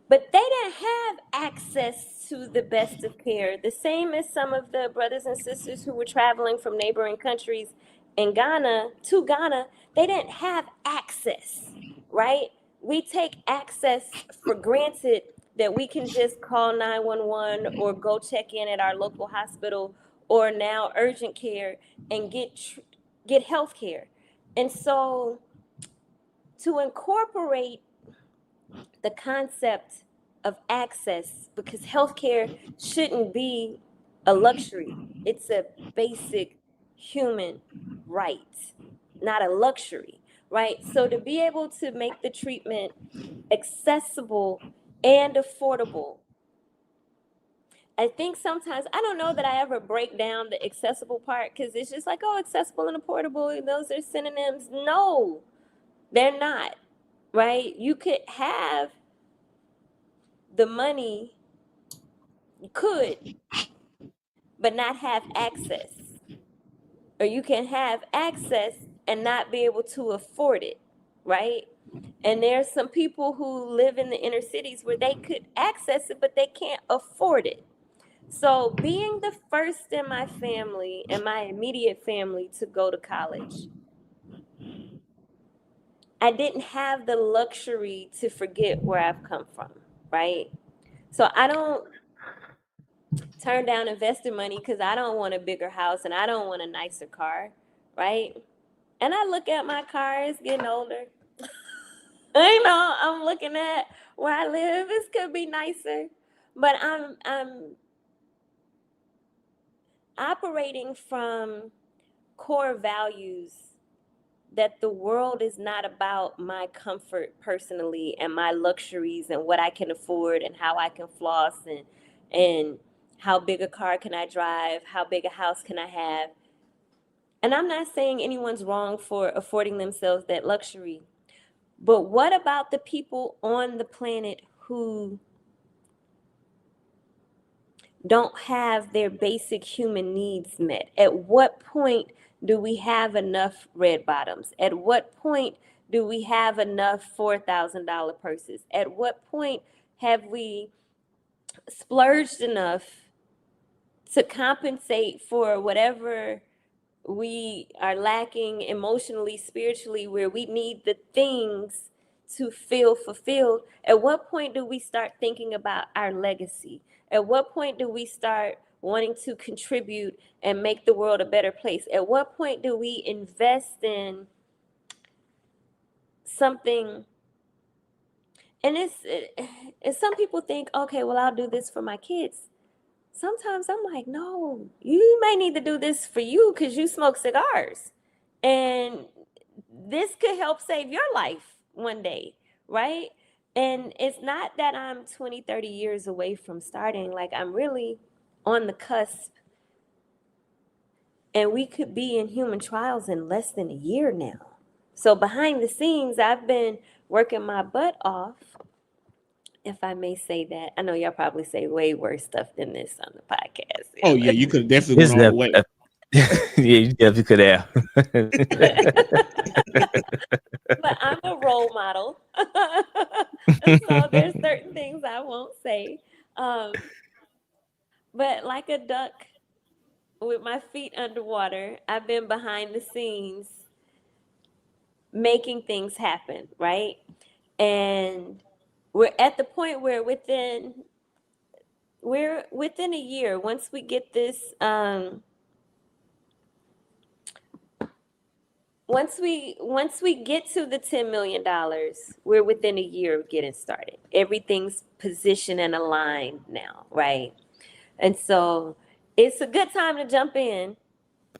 [SPEAKER 6] But they didn't have access to the best of care, the same as some of the brothers and sisters who were traveling from neighboring countries in Ghana to Ghana. They didn't have access, right? We take access for granted, that we can just call 911 or go check in at our local hospital or now urgent care and get health care. And so to incorporate the concept of access, because healthcare shouldn't be a luxury. It's a basic human right, not a luxury, right? So to be able to make the treatment accessible and affordable, I think sometimes, I don't know that I ever break down the accessible part, because it's just like, oh, accessible and affordable, those are synonyms. No, they're not, right? You could have the money, you could, but not have access. Or you can have access and not be able to afford it, right? And there's some people who live in the inner cities where they could access it, but they can't afford it. So being the first in my family and my immediate family to go to college, I didn't have the luxury to forget where I've come from, right? So I don't turn down investor money because I don't want a bigger house and I don't want a nicer car, right? And I look at my car, it's getting older. You know, I'm looking at where I live, this could be nicer. But I'm operating from core values that the world is not about my comfort personally and my luxuries and what I can afford and how I can floss and how big a car can I drive, how big a house can I have. And I'm not saying anyone's wrong for affording themselves that luxury, but what about the people on the planet who don't have their basic human needs met? At what point do we have enough red bottoms? At what point do we have enough $4,000 purses? At what point have we splurged enough to compensate for whatever we are lacking emotionally, spiritually, where we need the things to feel fulfilled? At what point do we start thinking about our legacy? At what point do we start wanting to contribute and make the world a better place? At what point do we invest in something? And it's some people think, okay, well, I'll do this for my kids. Sometimes I'm like, no, you may need to do this for you because you smoke cigars. And this could help save your life one day, right? And it's not that I'm 20, 30 years away from starting. Like, I'm really on the cusp. And we could be in human trials in less than a year now. So behind the scenes, I've been working my butt off, if I may say that. I know y'all probably say way worse stuff than this on the podcast.
[SPEAKER 3] Oh yeah, you could have definitely
[SPEAKER 7] This
[SPEAKER 3] went all the way.
[SPEAKER 7] yeah, you definitely could have.
[SPEAKER 6] But I'm a role model. So there's certain things I won't say. But like a duck with my feet underwater, I've been behind the scenes making things happen, right? And we're at the point where we're within a year, once we get this once we get to the $10 million, we're within a year of getting started. Everything's positioned and aligned now, right? And so it's a good time to jump in,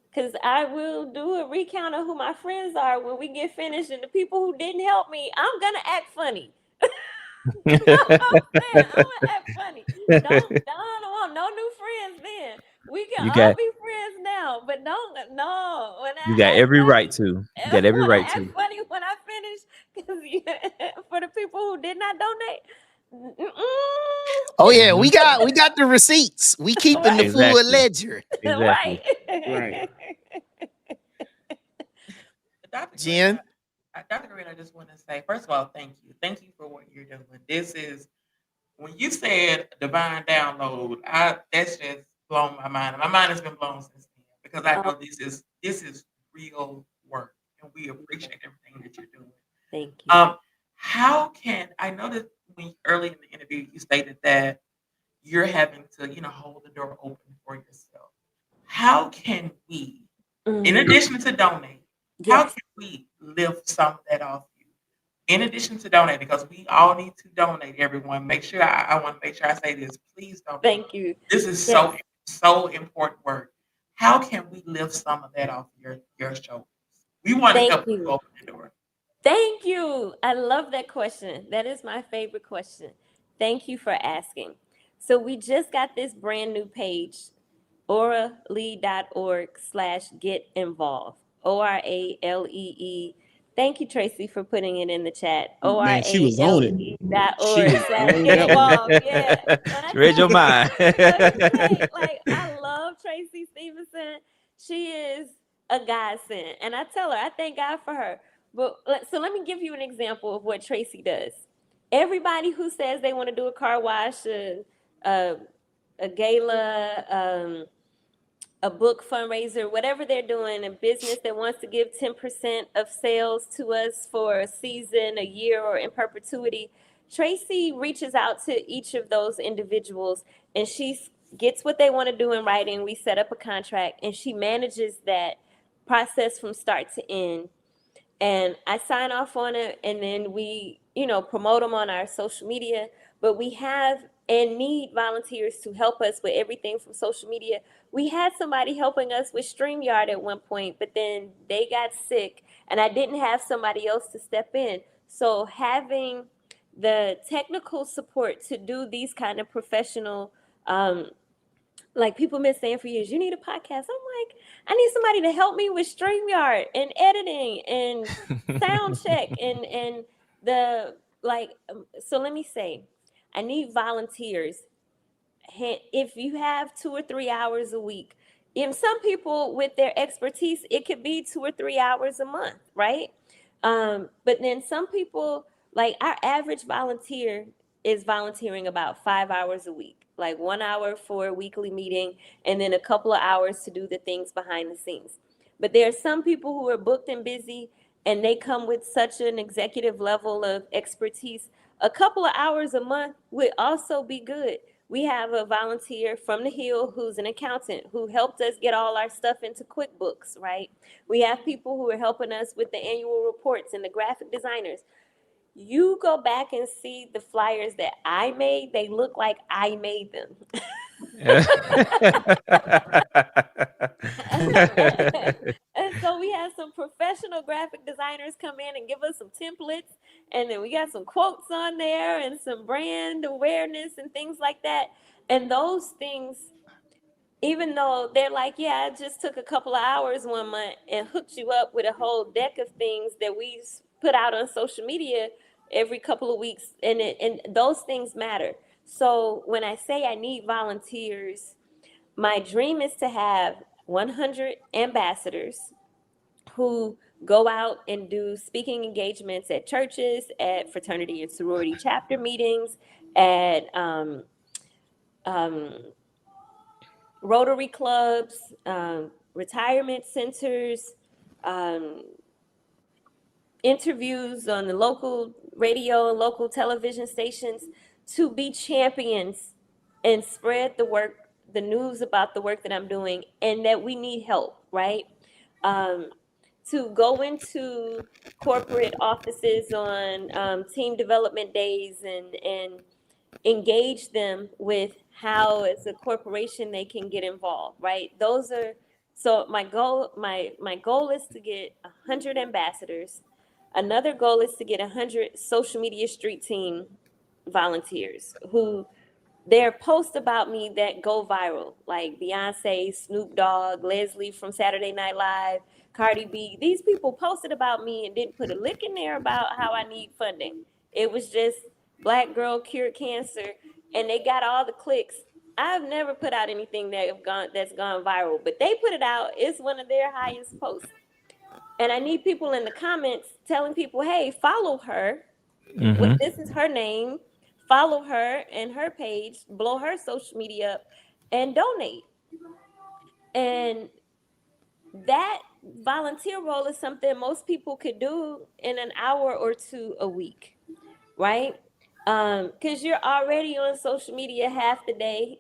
[SPEAKER 6] because I will do a recount of who my friends are when we get finished, and the people who didn't help me, I'm gonna act funny. You know what I'm saying? I'm gonna act funny. Don't want no new friends then. We can
[SPEAKER 7] You
[SPEAKER 6] all
[SPEAKER 7] got
[SPEAKER 6] be friends now, but no. When
[SPEAKER 7] you
[SPEAKER 6] I
[SPEAKER 7] got
[SPEAKER 6] act
[SPEAKER 7] every
[SPEAKER 6] funny,
[SPEAKER 7] right to. You got every
[SPEAKER 6] when I
[SPEAKER 7] right
[SPEAKER 6] act
[SPEAKER 7] to.
[SPEAKER 6] funny when I finish, because for the people who did not donate,
[SPEAKER 2] Oh yeah, we got the receipts. We keeping the
[SPEAKER 6] right,
[SPEAKER 2] full
[SPEAKER 7] Exactly.
[SPEAKER 2] ledger.
[SPEAKER 7] Exactly.
[SPEAKER 6] right.
[SPEAKER 5] Dr.
[SPEAKER 2] Jen?
[SPEAKER 5] Dr. Green, I just want to say, first of all, thank you. Thank you for what you're doing. This is, when you said divine download, that's just blown my mind. My mind has been blown since then, because I know this is real work, and we appreciate everything that you're doing.
[SPEAKER 6] Thank you.
[SPEAKER 5] How can I know that when early in the interview you stated that you're having to, hold the door open for yourself. How can we, in addition to donate, how
[SPEAKER 6] Yes.
[SPEAKER 5] can we lift some of that off you? In addition to donate, because we all need to donate, everyone. Make sure I want to make sure I say this. Please donate.
[SPEAKER 6] Thank you.
[SPEAKER 5] This is
[SPEAKER 6] Yes.
[SPEAKER 5] so important work. How can we lift some of that off your shoulders? We want to
[SPEAKER 6] Thank
[SPEAKER 5] help you
[SPEAKER 6] you.
[SPEAKER 5] open the door.
[SPEAKER 6] Thank you. I love that question. That is my favorite question. Thank you for asking. So we just got this brand new page, oralee.org/get involved. ORALEE. Thank you, Tracy, for putting it in the chat.
[SPEAKER 3] Man, she was on it. She
[SPEAKER 6] ORALE.org
[SPEAKER 3] was
[SPEAKER 6] slash
[SPEAKER 3] on
[SPEAKER 6] get
[SPEAKER 3] that one.
[SPEAKER 6] involved. Yeah. When I
[SPEAKER 7] She read your
[SPEAKER 6] tell you,
[SPEAKER 7] mind.
[SPEAKER 6] let me say, like, I love Tracy Stevenson. She is a godsend. And I tell her, I thank God for her. But so let me give you an example of what Tracy does. Everybody who says they want to do a car wash, a gala, a book fundraiser, whatever they're doing, a business that wants to give 10% of sales to us for a season, a year, or in perpetuity, Tracy reaches out to each of those individuals, and she gets what they want to do in writing. We set up a contract, and she manages that process from start to end. And I sign off on it, and then we, promote them on our social media. But we have and need volunteers to help us with everything from social media. We had somebody helping us with StreamYard at one point, but then they got sick, and I didn't have somebody else to step in. So having the technical support to do these kind of professional, like people been saying for years, you need a podcast. I'm like, I need somebody to help me with StreamYard and editing and sound check and the like. So let me say, I need volunteers. If you have 2 or 3 hours a week, and some people with their expertise, it could be 2 or 3 hours a month, right? But then some people, like our average volunteer is volunteering about 5 hours a week, like 1 hour for a weekly meeting, and then a couple of hours to do the things behind the scenes. But there are some people who are booked and busy, and they come with such an executive level of expertise. A couple of hours a month would also be good. We have a volunteer from the Hill who's an accountant who helped us get all our stuff into QuickBooks, right? We have people who are helping us with the annual reports and the graphic designers. You go back and see the flyers that I made, they look like I made them. And so we had some professional graphic designers come in and give us some templates, and then we got some quotes on there and some brand awareness and things like that. And those things, even though they're like, yeah, it just took a couple of hours one month and hooked you up with a whole deck of things that we put out on social media every couple of weeks, and those things matter. So when I say I need volunteers, my dream is to have 100 ambassadors who go out and do speaking engagements at churches, at fraternity and sorority chapter meetings, at Rotary clubs, retirement centers, interviews on the local radio and local television stations, to be champions and spread the work, the news about the work that I'm doing, and that we need help, right? to go into corporate offices on team development days and engage them with how as a corporation they can get involved, right? Those are so my goal is to get 100 ambassadors. Another goal is to get 100 social media street team volunteers who there are posts about me that go viral, like Beyonce, Snoop Dogg, Leslie from Saturday Night Live, Cardi B. These people posted about me and didn't put a lick in there about how I need funding. It was just Black girl cured cancer, and they got all the clicks. I've never put out anything that's gone viral, but they put it out. It's one of their highest posts. And I need people in the comments telling people, hey, follow her. This is her name. Follow her and her page, blow her social media up, and donate. And that volunteer role is something most people could do in an hour or two a week, right? Because you're already on social media half the day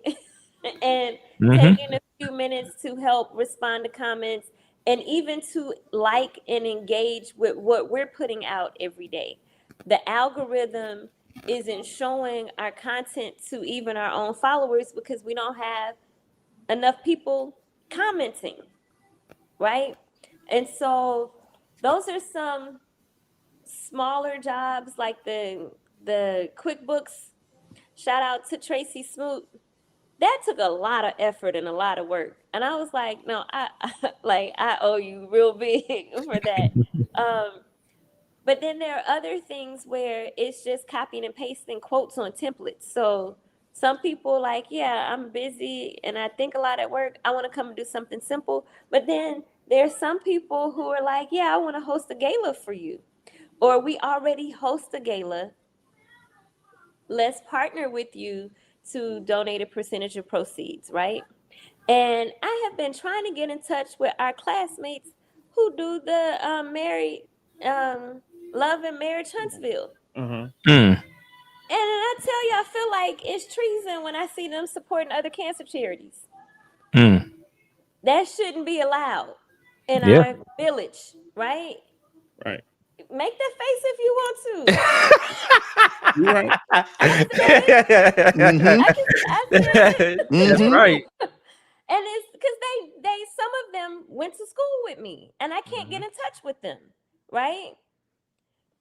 [SPEAKER 6] and taking a few minutes to help respond to comments and even to like and engage with what we're putting out every day. The algorithm isn't showing our content to even our own followers because we don't have enough people commenting, right? And so those are some smaller jobs like the QuickBooks. Shout out to Tracy Smoot. That took a lot of effort and a lot of work. And I was like, no, I owe you real big for that. But then there are other things where it's just copying and pasting quotes on templates. So some people like, yeah, I'm busy and I think a lot at work. I want to come and do something simple. But then there's some people who are like, yeah, I want to host a gala for you. Or we already host a gala. Let's partner with you to donate a percentage of proceeds, right? And I have been trying to get in touch with our classmates who do the Love and Marriage Huntsville. And I tell you, I feel like it's treason when I see them supporting other cancer charities. That shouldn't be allowed in our village, right?
[SPEAKER 3] Right.
[SPEAKER 6] Make that face if you want to.
[SPEAKER 3] You're right.
[SPEAKER 6] I said
[SPEAKER 7] That's right.
[SPEAKER 6] And it's because they some of them went to school with me and I can't get in touch with them, right?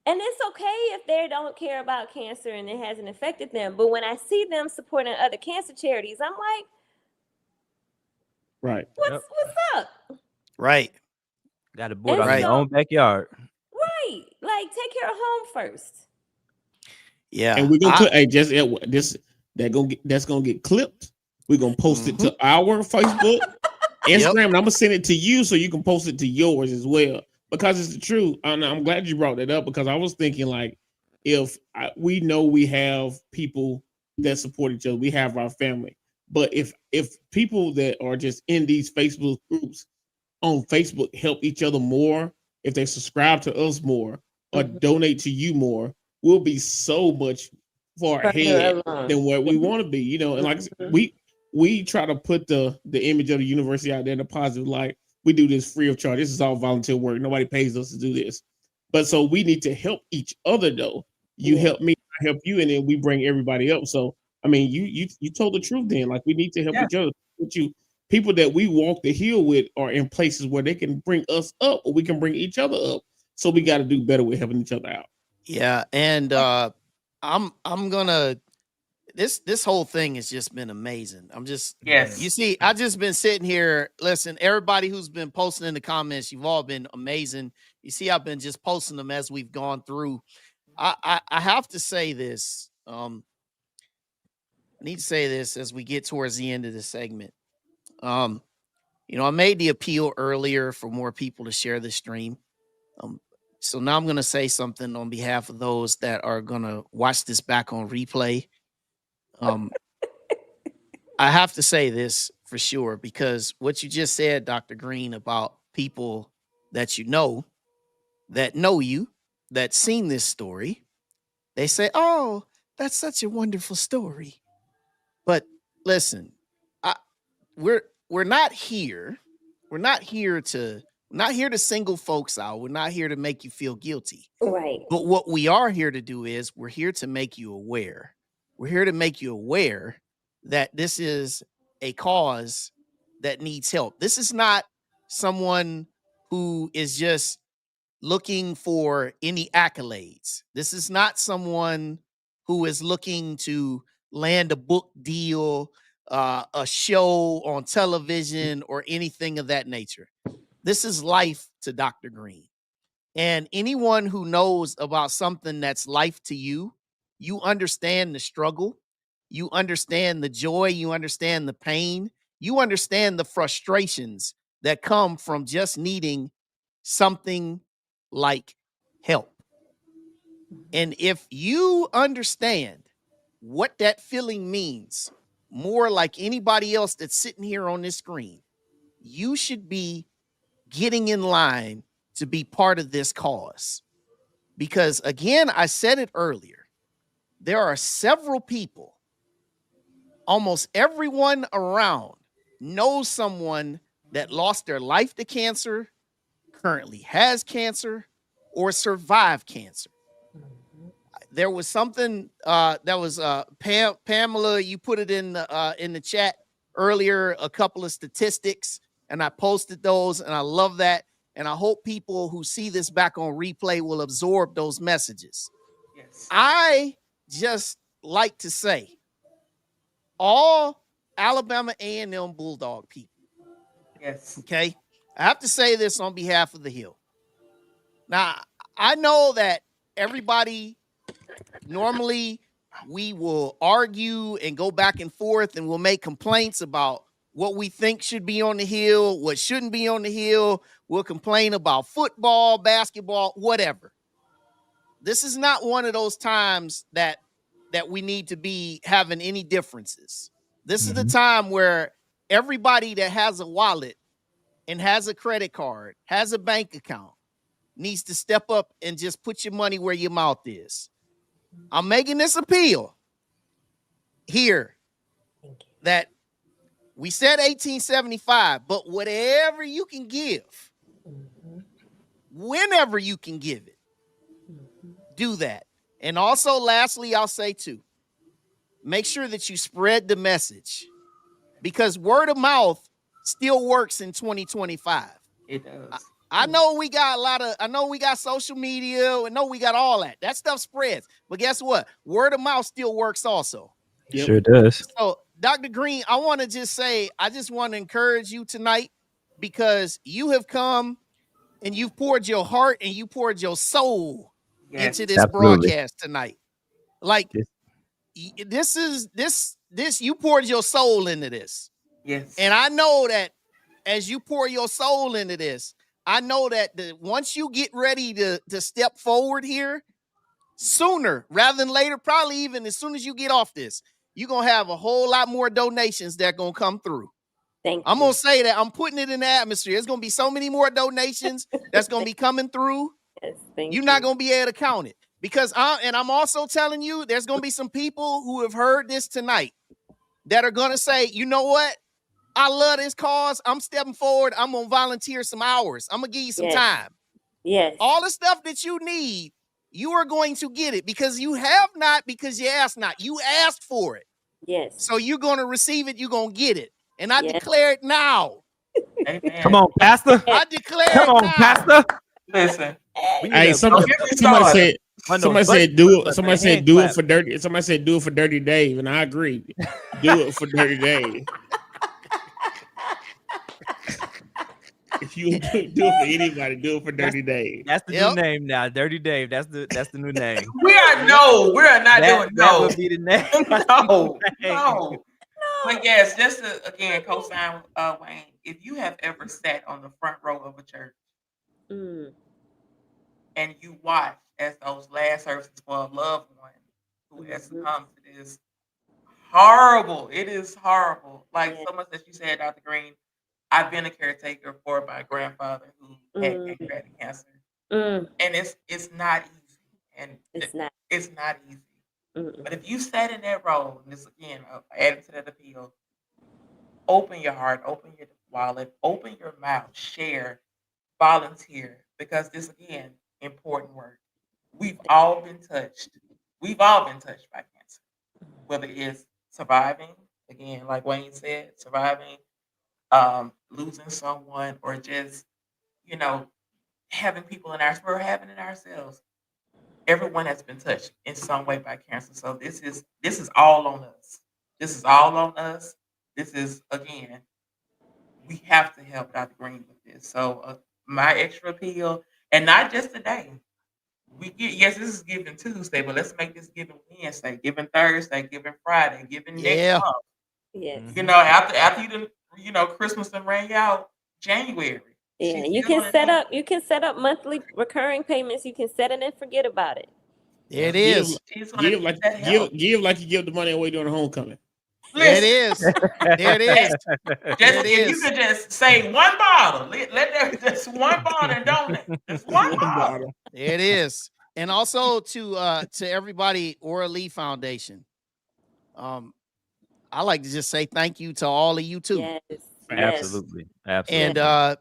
[SPEAKER 6] And it's okay if they don't care about cancer and it hasn't affected them. But when I see them supporting other cancer charities, I'm like,
[SPEAKER 3] right.
[SPEAKER 6] What's up?
[SPEAKER 2] Right.
[SPEAKER 4] Got a board out
[SPEAKER 2] Right.
[SPEAKER 4] in your own backyard.
[SPEAKER 6] Right. Like take care of home first.
[SPEAKER 2] Yeah.
[SPEAKER 3] And we're gonna put that's gonna get clipped. We're gonna post it to our Facebook, Instagram, and I'm gonna send it to you so you can post it to yours as well. Because it's the truth. And I'm glad you brought that up because I was thinking like we know we have people that support each other, we have our family. But if people that are just in these Facebook groups on Facebook help each other more, if they subscribe to us more or donate to you more, we'll be so much far ahead than where we want to be. You know, and like we try to put the image of the university out there in a positive light. We do this free of charge. This is all volunteer work. Nobody pays us to do this. But so we need to help each other though. You help me, I help you, and then we bring everybody up. So I mean, you told the truth then. Like we need to help each other. People that we walk the hill with are in places where they can bring us up or we can bring each other up. So we got to do better with helping each other out.
[SPEAKER 2] Yeah. And I'm gonna this whole thing has just been amazing. You see, I just been sitting here. Listen, everybody who's been posting in the comments, you've all been amazing. You see, I've been just posting them as we've gone through. I have to say this. I need to say this as we get towards the end of the segment. I made the appeal earlier for more people to share the stream. So now I'm going to say something on behalf of those that are going to watch this back on replay. I have to say this for sure, because what you just said, Dr. Green, about people that you know you, that seen this story, they say, oh, that's such a wonderful story. But listen, we're not here. We're not here to We're not here to single folks out. We're not here to make you feel guilty.
[SPEAKER 6] Right.
[SPEAKER 2] But what we are here to do is we're here to make you aware. We're here to make you aware that this is a cause that needs help. This is not someone who is just looking for any accolades. This is not someone who is looking to land a book deal, a show on television, or anything of that nature. This is life to Dr. Green. And anyone who knows about something that's life to you, you understand the struggle, you understand the joy, you understand the pain, you understand the frustrations that come from just needing something like help. And if you understand what that feeling means, more like anybody else that's sitting here on this screen, you should be getting in line to be part of this cause. Because again, I said it earlier, there are several people, almost everyone around knows someone that lost their life to cancer, currently has cancer, or survived cancer. There was something that was Pamela, you put it in the chat earlier, a couple of statistics, and I posted those, and I love that. And I hope people who see this back on replay will absorb those messages.
[SPEAKER 5] Yes.
[SPEAKER 2] I just like to say, all Alabama A&M Bulldog people,
[SPEAKER 5] Yes.
[SPEAKER 2] okay? I have to say this on behalf of the Hill. Now, I know that everybody, normally we will argue and go back and forth, and we'll make complaints about what we think should be on the Hill, what shouldn't be on the Hill. We'll complain about football, basketball, whatever. This is not one of those times that we need to be having any differences. This is the time where everybody that has a wallet and has a credit card, has a bank account, needs to step up and just put your money where your mouth is. I'm making this appeal here that we said 1875, but whatever you can give, whenever you can give it, do that. And also, lastly, I'll say too, make sure that you spread the message, because word of mouth still works in 2025.
[SPEAKER 5] It does.
[SPEAKER 2] I know we got social media, I know we got all that. That stuff spreads. But guess what? Word of mouth still works also.
[SPEAKER 7] Yep. Sure does.
[SPEAKER 2] So, Dr. Green, I want to just say, I just want to encourage you tonight, because you have come and you've poured your heart and you poured your soul into this broadcast tonight. Like, this, you poured your soul into this.
[SPEAKER 5] Yes.
[SPEAKER 2] And I know that as you pour your soul into this, I know that once you get ready to step forward here, sooner rather than later, probably even as soon as you get off this, you're going to have a whole lot more donations that are going to come through. I'm going to say that. I'm putting it in the atmosphere. There's going to be so many more donations that's going to be coming through.
[SPEAKER 6] Yes,
[SPEAKER 2] You're not going to be able to count it. Because I'm also telling you, there's going to be some people who have heard this tonight that are going to say, you know what? I love this cause. I'm stepping forward. I'm going to volunteer some hours. I'm going to give you some time.
[SPEAKER 6] Yes.
[SPEAKER 2] All the stuff that you need, you are going to get it, because you have not, because you asked not. You asked for it.
[SPEAKER 6] Yes.
[SPEAKER 2] So you're going to receive it. You're going to get it. And I declare it now.
[SPEAKER 5] Amen.
[SPEAKER 7] Come on, Pastor.
[SPEAKER 2] I declare
[SPEAKER 7] Come
[SPEAKER 2] it
[SPEAKER 7] on,
[SPEAKER 2] now.
[SPEAKER 7] Pastor.
[SPEAKER 5] Listen.
[SPEAKER 3] Hey, somebody said do it. Somebody said do it for Dirty. Somebody said do it for Dirty Dave, and I agree. Do it for Dirty Dave. If you do it for anybody, do it for Dirty Dave.
[SPEAKER 4] That's the new name now, Dirty Dave. That's the new name.
[SPEAKER 5] We are not doing
[SPEAKER 4] That would be the name.
[SPEAKER 5] No. But yes, just to again co-sign Wayne, if you have ever sat on the front row of a church and you watch as those last services for a loved one who has succumbed to this horrible, it is horrible. Like so much that you said, Dr. Green, I've been a caretaker for my grandfather who had pancreatic cancer, and it's not easy, and it's not easy. But if you sat in that role, and this again, adding to that appeal, open your heart, open your wallet, open your mouth, share, volunteer, because this, again, important work. We've all been touched. We've all been touched by cancer, whether it's surviving, again, like Wayne said, surviving, losing someone, or just, you know, having people in our, we're having it ourselves. Everyone has been touched in some way by cancer. So this is all on us. This is all on us. This is, again, we have to help Dr. Green with this. So my extra appeal, and not just today. We get, yes, this is Giving Tuesday, but let's make this Giving Wednesday, Giving Thursday, Giving Friday, Giving next
[SPEAKER 2] Yeah.
[SPEAKER 5] month.
[SPEAKER 6] Yes.
[SPEAKER 5] You know, after you done, you know, Christmas and rang out January.
[SPEAKER 6] Yeah,
[SPEAKER 5] She's
[SPEAKER 6] you
[SPEAKER 5] still
[SPEAKER 6] can
[SPEAKER 5] on
[SPEAKER 6] set
[SPEAKER 5] it.
[SPEAKER 6] up. You can set up monthly recurring payments. You can set it and forget about it.
[SPEAKER 2] There it is.
[SPEAKER 5] She's gonna
[SPEAKER 3] Give
[SPEAKER 5] need
[SPEAKER 3] like
[SPEAKER 5] that help.
[SPEAKER 3] give like you give the money away during homecoming.
[SPEAKER 2] There it
[SPEAKER 5] Listen,
[SPEAKER 2] is. There it is.
[SPEAKER 5] just
[SPEAKER 2] There it
[SPEAKER 5] if you
[SPEAKER 2] is.
[SPEAKER 5] could just say one bottle, let there just one bottle and donate. Just one bottle.
[SPEAKER 2] There it is. And also to everybody, Aura Lee Foundation. I like to just say thank you to all of you too.
[SPEAKER 6] Yes. Yes.
[SPEAKER 7] Absolutely. Absolutely.
[SPEAKER 2] And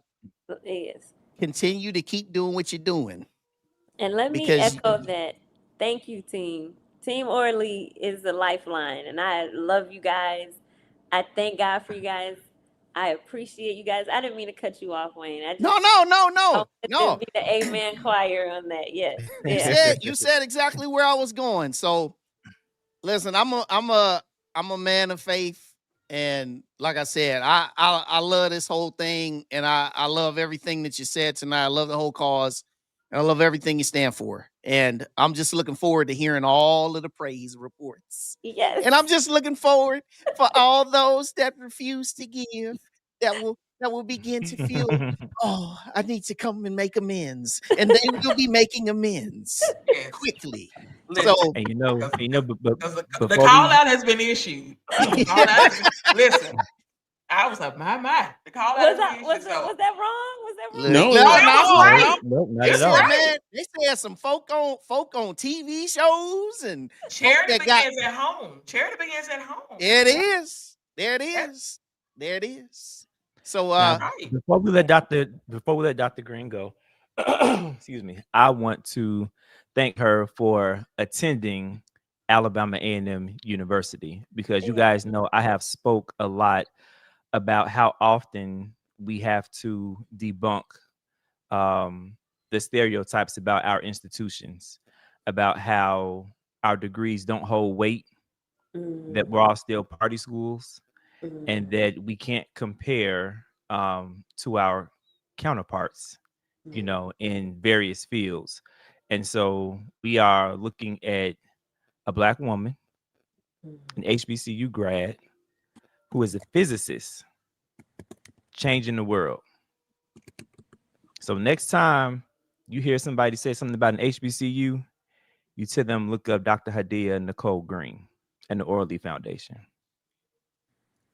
[SPEAKER 6] Yes.
[SPEAKER 2] continue to keep doing what you're doing.
[SPEAKER 6] And let me
[SPEAKER 2] Because-
[SPEAKER 6] echo that. Thank you, team. Team Orly is the lifeline, and I love you guys. I thank God for you guys. I appreciate you guys. I didn't mean to cut you off, Wayne. I just
[SPEAKER 2] No.
[SPEAKER 6] wanted to be the amen choir on that. Yes. Yeah.
[SPEAKER 2] You said exactly where I was going. So listen, I'm a man of faith. And like I said, I love this whole thing, and I love everything that you said tonight. I love the whole cause, and I love everything you stand for. And I'm just looking forward to hearing all of the praise reports.
[SPEAKER 6] Yes.
[SPEAKER 2] And I'm just looking forward for all those that refuse to give, that will begin to feel, oh, I need to come and make amends, and they will be making amends
[SPEAKER 5] Yes.
[SPEAKER 2] quickly.
[SPEAKER 5] Listen,
[SPEAKER 2] So
[SPEAKER 7] And you know, but
[SPEAKER 5] because the
[SPEAKER 7] before
[SPEAKER 5] call
[SPEAKER 7] we-
[SPEAKER 5] out has been issued. The call out has been- listen, I was like, my. The call out
[SPEAKER 6] Was
[SPEAKER 5] has been issued.
[SPEAKER 6] that wrong? Was that wrong?
[SPEAKER 2] Look,
[SPEAKER 3] No,
[SPEAKER 2] no,
[SPEAKER 5] that was right.
[SPEAKER 7] Nope, not
[SPEAKER 2] They
[SPEAKER 7] at
[SPEAKER 2] said,
[SPEAKER 7] all.
[SPEAKER 2] man, they said some folk on TV shows, and
[SPEAKER 5] Charity
[SPEAKER 2] that got-
[SPEAKER 5] begins at home. Charity begins at home.
[SPEAKER 2] there it is. There it is. There it is. So
[SPEAKER 7] Now,
[SPEAKER 5] Right.
[SPEAKER 7] before we let Dr. Green go, excuse me, I want to thank her for attending Alabama A&M University, because you guys know I have spoke a lot about how often we have to debunk the stereotypes about our institutions, about how our degrees don't hold weight, that we're all still party schools, and that we can't compare to our counterparts, you know, in various fields. And so we are looking at a Black woman, an HBCU grad, who is a physicist, changing the world. So next time you hear somebody say something about an HBCU, you tell them look up Dr. Hadiyah-Nicole Green and the Orly Foundation.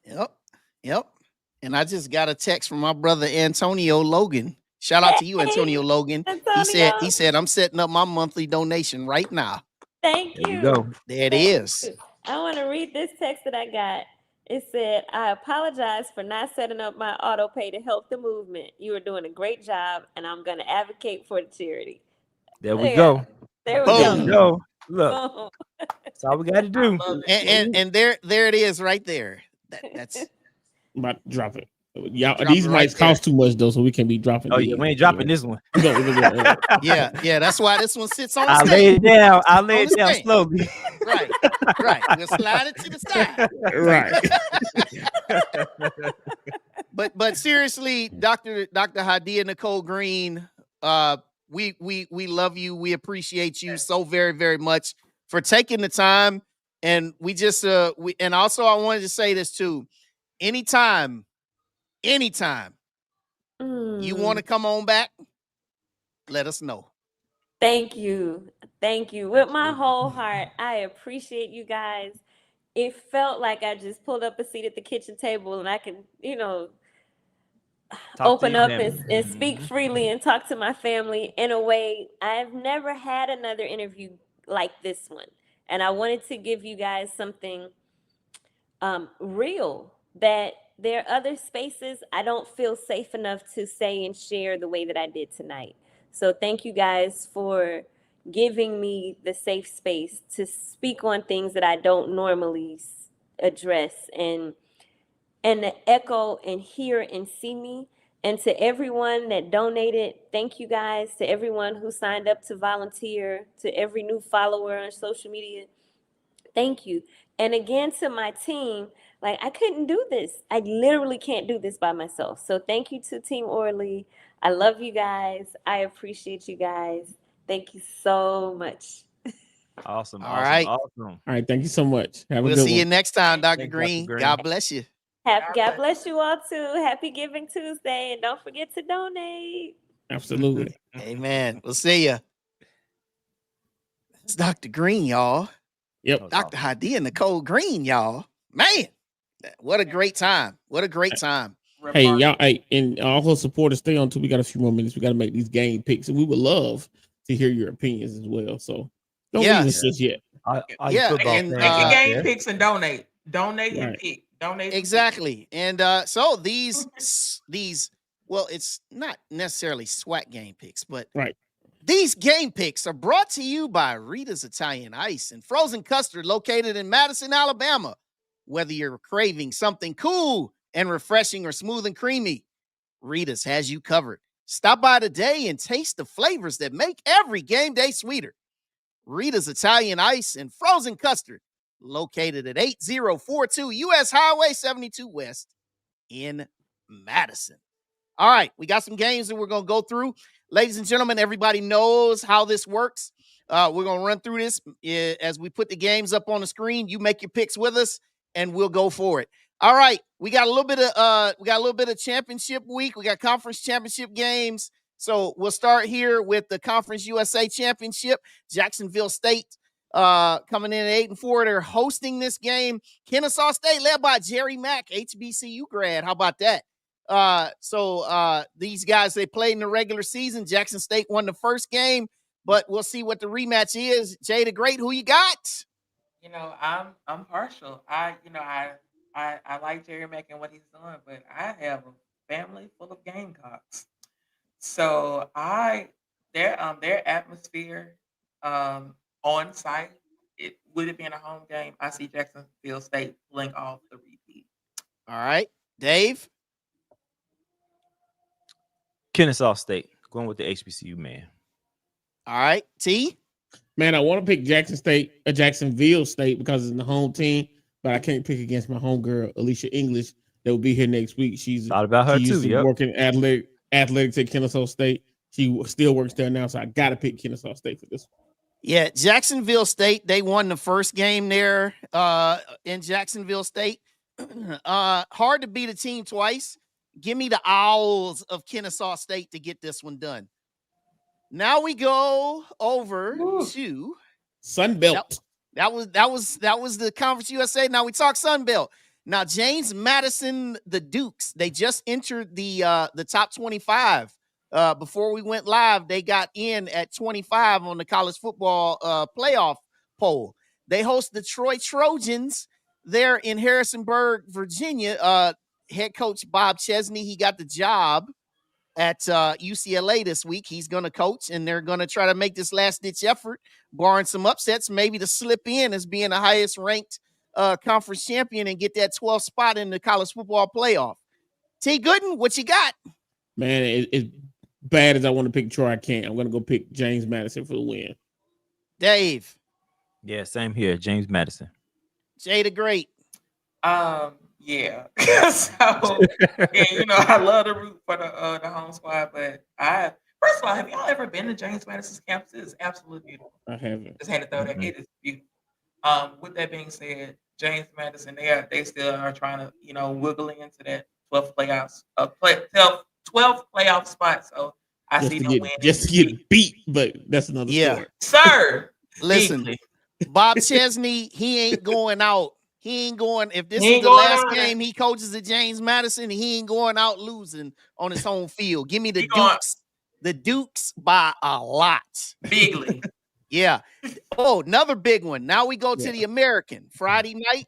[SPEAKER 2] Yep. And I just got a text from my brother Antonio Logan. Shout out to you, Antonio Logan.
[SPEAKER 6] Antonio.
[SPEAKER 2] He said I'm setting up my monthly donation right now.
[SPEAKER 6] Thank
[SPEAKER 7] There
[SPEAKER 6] you.
[SPEAKER 7] you go.
[SPEAKER 2] There it
[SPEAKER 6] Thank
[SPEAKER 2] is.
[SPEAKER 6] you. I want to read this text that I got. It said, I apologize for not setting up my auto pay to help the movement. You are doing a great job, and I'm going to advocate for the charity.
[SPEAKER 7] There we go.
[SPEAKER 6] There we
[SPEAKER 2] Boom.
[SPEAKER 7] There we
[SPEAKER 6] go.
[SPEAKER 7] go. Look,
[SPEAKER 6] Boom.
[SPEAKER 7] that's all we got to
[SPEAKER 5] I
[SPEAKER 7] do.
[SPEAKER 5] love it.
[SPEAKER 2] And there it is right there. That's
[SPEAKER 3] I'm about to drop it. Y'all,
[SPEAKER 2] Drop
[SPEAKER 3] these
[SPEAKER 2] it right
[SPEAKER 3] mics cost too much though, so we can't be dropping.
[SPEAKER 7] Oh
[SPEAKER 3] these.
[SPEAKER 7] yeah, we ain't dropping this one.
[SPEAKER 2] yeah. That's why this one sits on the
[SPEAKER 7] I lay
[SPEAKER 2] stage.
[SPEAKER 7] it down. I lay
[SPEAKER 2] On
[SPEAKER 7] it
[SPEAKER 2] the
[SPEAKER 7] down
[SPEAKER 2] stage.
[SPEAKER 7] slowly.
[SPEAKER 2] Right. We'll slide it to the side.
[SPEAKER 3] Right.
[SPEAKER 2] But seriously, Dr. Hadiyah-Nicole Green, we love you. We appreciate you so very, very much for taking the time. And we just and also I wanted to say this too. Anytime you want to come on back, let us know.
[SPEAKER 6] Thank you. Thank you. With my whole heart, I appreciate you guys. It felt like I just pulled up a seat at the kitchen table and I can, open up and speak freely and talk to my family in a way. I've never had another interview like this one. And I wanted to give you guys something real that there are other spaces I don't feel safe enough to say and share the way that I did tonight. So thank you guys for giving me the safe space to speak on things that I don't normally address, and to echo and hear and see me. And to everyone that donated, thank you guys. To everyone who signed up to volunteer, to every new follower on social media, thank you. And again, to my team, like, I couldn't do this. I literally can't do this by myself. So thank you to Team Orly. I love you guys. I appreciate you guys. Thank you so much.
[SPEAKER 7] Awesome.
[SPEAKER 2] All right.
[SPEAKER 7] Awesome.
[SPEAKER 3] All right, thank you so much. Have a
[SPEAKER 2] We'll
[SPEAKER 3] good
[SPEAKER 2] see
[SPEAKER 3] one.
[SPEAKER 2] you next time, Dr.
[SPEAKER 7] Thanks, Dr.
[SPEAKER 2] Green.
[SPEAKER 7] Green.
[SPEAKER 2] God bless you.
[SPEAKER 6] God bless you all too. Happy Giving Tuesday. And don't forget to donate.
[SPEAKER 3] Absolutely.
[SPEAKER 2] Amen. We'll see you. It's Dr. Green, y'all.
[SPEAKER 3] Yep.
[SPEAKER 2] Dr. Hadiyah-Nicole Green, y'all. Man, what a great time. What a great time.
[SPEAKER 3] Hey, y'all, hey, and also supporters, stay on too. We got a few more minutes. We got to make these game picks, and we would love to hear your opinions as well. So don't leave us just yet.
[SPEAKER 2] Yeah,
[SPEAKER 5] Make your game picks and donate. Donate and pick. Donate.
[SPEAKER 2] Exactly. And so these, well, it's not necessarily SWAC game picks, but
[SPEAKER 3] right.
[SPEAKER 2] These game picks are brought to you by Rita's Italian Ice and Frozen Custard, located in Madison, Alabama. Whether you're craving something cool and refreshing or smooth and creamy, Rita's has you covered. Stop by today and taste the flavors that make every game day sweeter. Rita's Italian Ice and Frozen Custard, located at 8042 U.S. Highway 72 West in Madison. All right, we got some games that we're going to go through. Ladies and gentlemen, everybody knows how this works. We're going to run through this as we put the games up on the screen. You make your picks with us, and we'll go for it. All right, we got a little bit of championship week. We got conference championship games. So we'll start here with the Conference USA Championship. Jacksonville State coming in at 8-4. They're hosting this game. Kennesaw State, led by Jerry Mack, HBCU grad. How about that? So these guys, they played in the regular season. Jackson State won the first game, but we'll see what the rematch is. Jay the Great, who you got?
[SPEAKER 5] You know, I'm partial. I like Jerry Mack and what he's doing, but I have a family full of Gamecocks. So their atmosphere on site, it would have been a home game. I see Jacksonville State pulling off the repeat.
[SPEAKER 2] All right, Dave.
[SPEAKER 7] Kennesaw State, going with the HBCU man.
[SPEAKER 2] All right, T.
[SPEAKER 3] Man, I want to pick Jacksonville State because it's the home team, but I can't pick against my homegirl Alicia English that will be here next week. She's
[SPEAKER 7] thought about her too.
[SPEAKER 3] Yep. Working athletics at Kennesaw State. She still works there now, so I got to pick Kennesaw State for this one.
[SPEAKER 2] Yeah, Jacksonville State, they won the first game there in Jacksonville State. Hard to beat a team twice. Give me the Owls of Kennesaw State to get this one done. Now we go over to
[SPEAKER 3] Sunbelt.
[SPEAKER 2] That was the Conference USA. Now we talk Sunbelt. Now James Madison, the Dukes, they just entered the top 25. Before we went live, they got in at 25 on the college football playoff poll. They host the Troy Trojans there in Harrisonburg, Virginia. Head coach Bob Chesney, he got the job at UCLA this week. He's going to coach, and they're going to try to make this last-ditch effort, barring some upsets, maybe to slip in as being the highest-ranked conference champion and get that 12th spot in the college football playoff. T. Gooden, what you got?
[SPEAKER 3] Man, as bad as I want to pick Troy, I can't. I'm going to go pick James Madison for the win.
[SPEAKER 2] Dave.
[SPEAKER 7] Yeah, same here. James Madison.
[SPEAKER 2] Jay the Great.
[SPEAKER 5] Yeah. So, you know, I love to root for the home squad, but first of all, have y'all ever been to James Madison's campus? It is absolutely beautiful.
[SPEAKER 3] I haven't.
[SPEAKER 5] Just had to throw that. It is beautiful. With that being said, James Madison, they still are trying to, you know, wiggle into that 12th playoffs, 12th playoff spot. So I see them winning.
[SPEAKER 3] Just to get beat, but that's another story.
[SPEAKER 5] Sir.
[SPEAKER 2] Listen, Bob Chesney, he ain't going out. He ain't going. If this is the last game he coaches at James Madison, he ain't going out losing on his home field. Give me the Dukes. The Dukes by a lot.
[SPEAKER 5] Bigly.
[SPEAKER 2] Yeah. Oh, another big one. Now we go to the American. Friday night.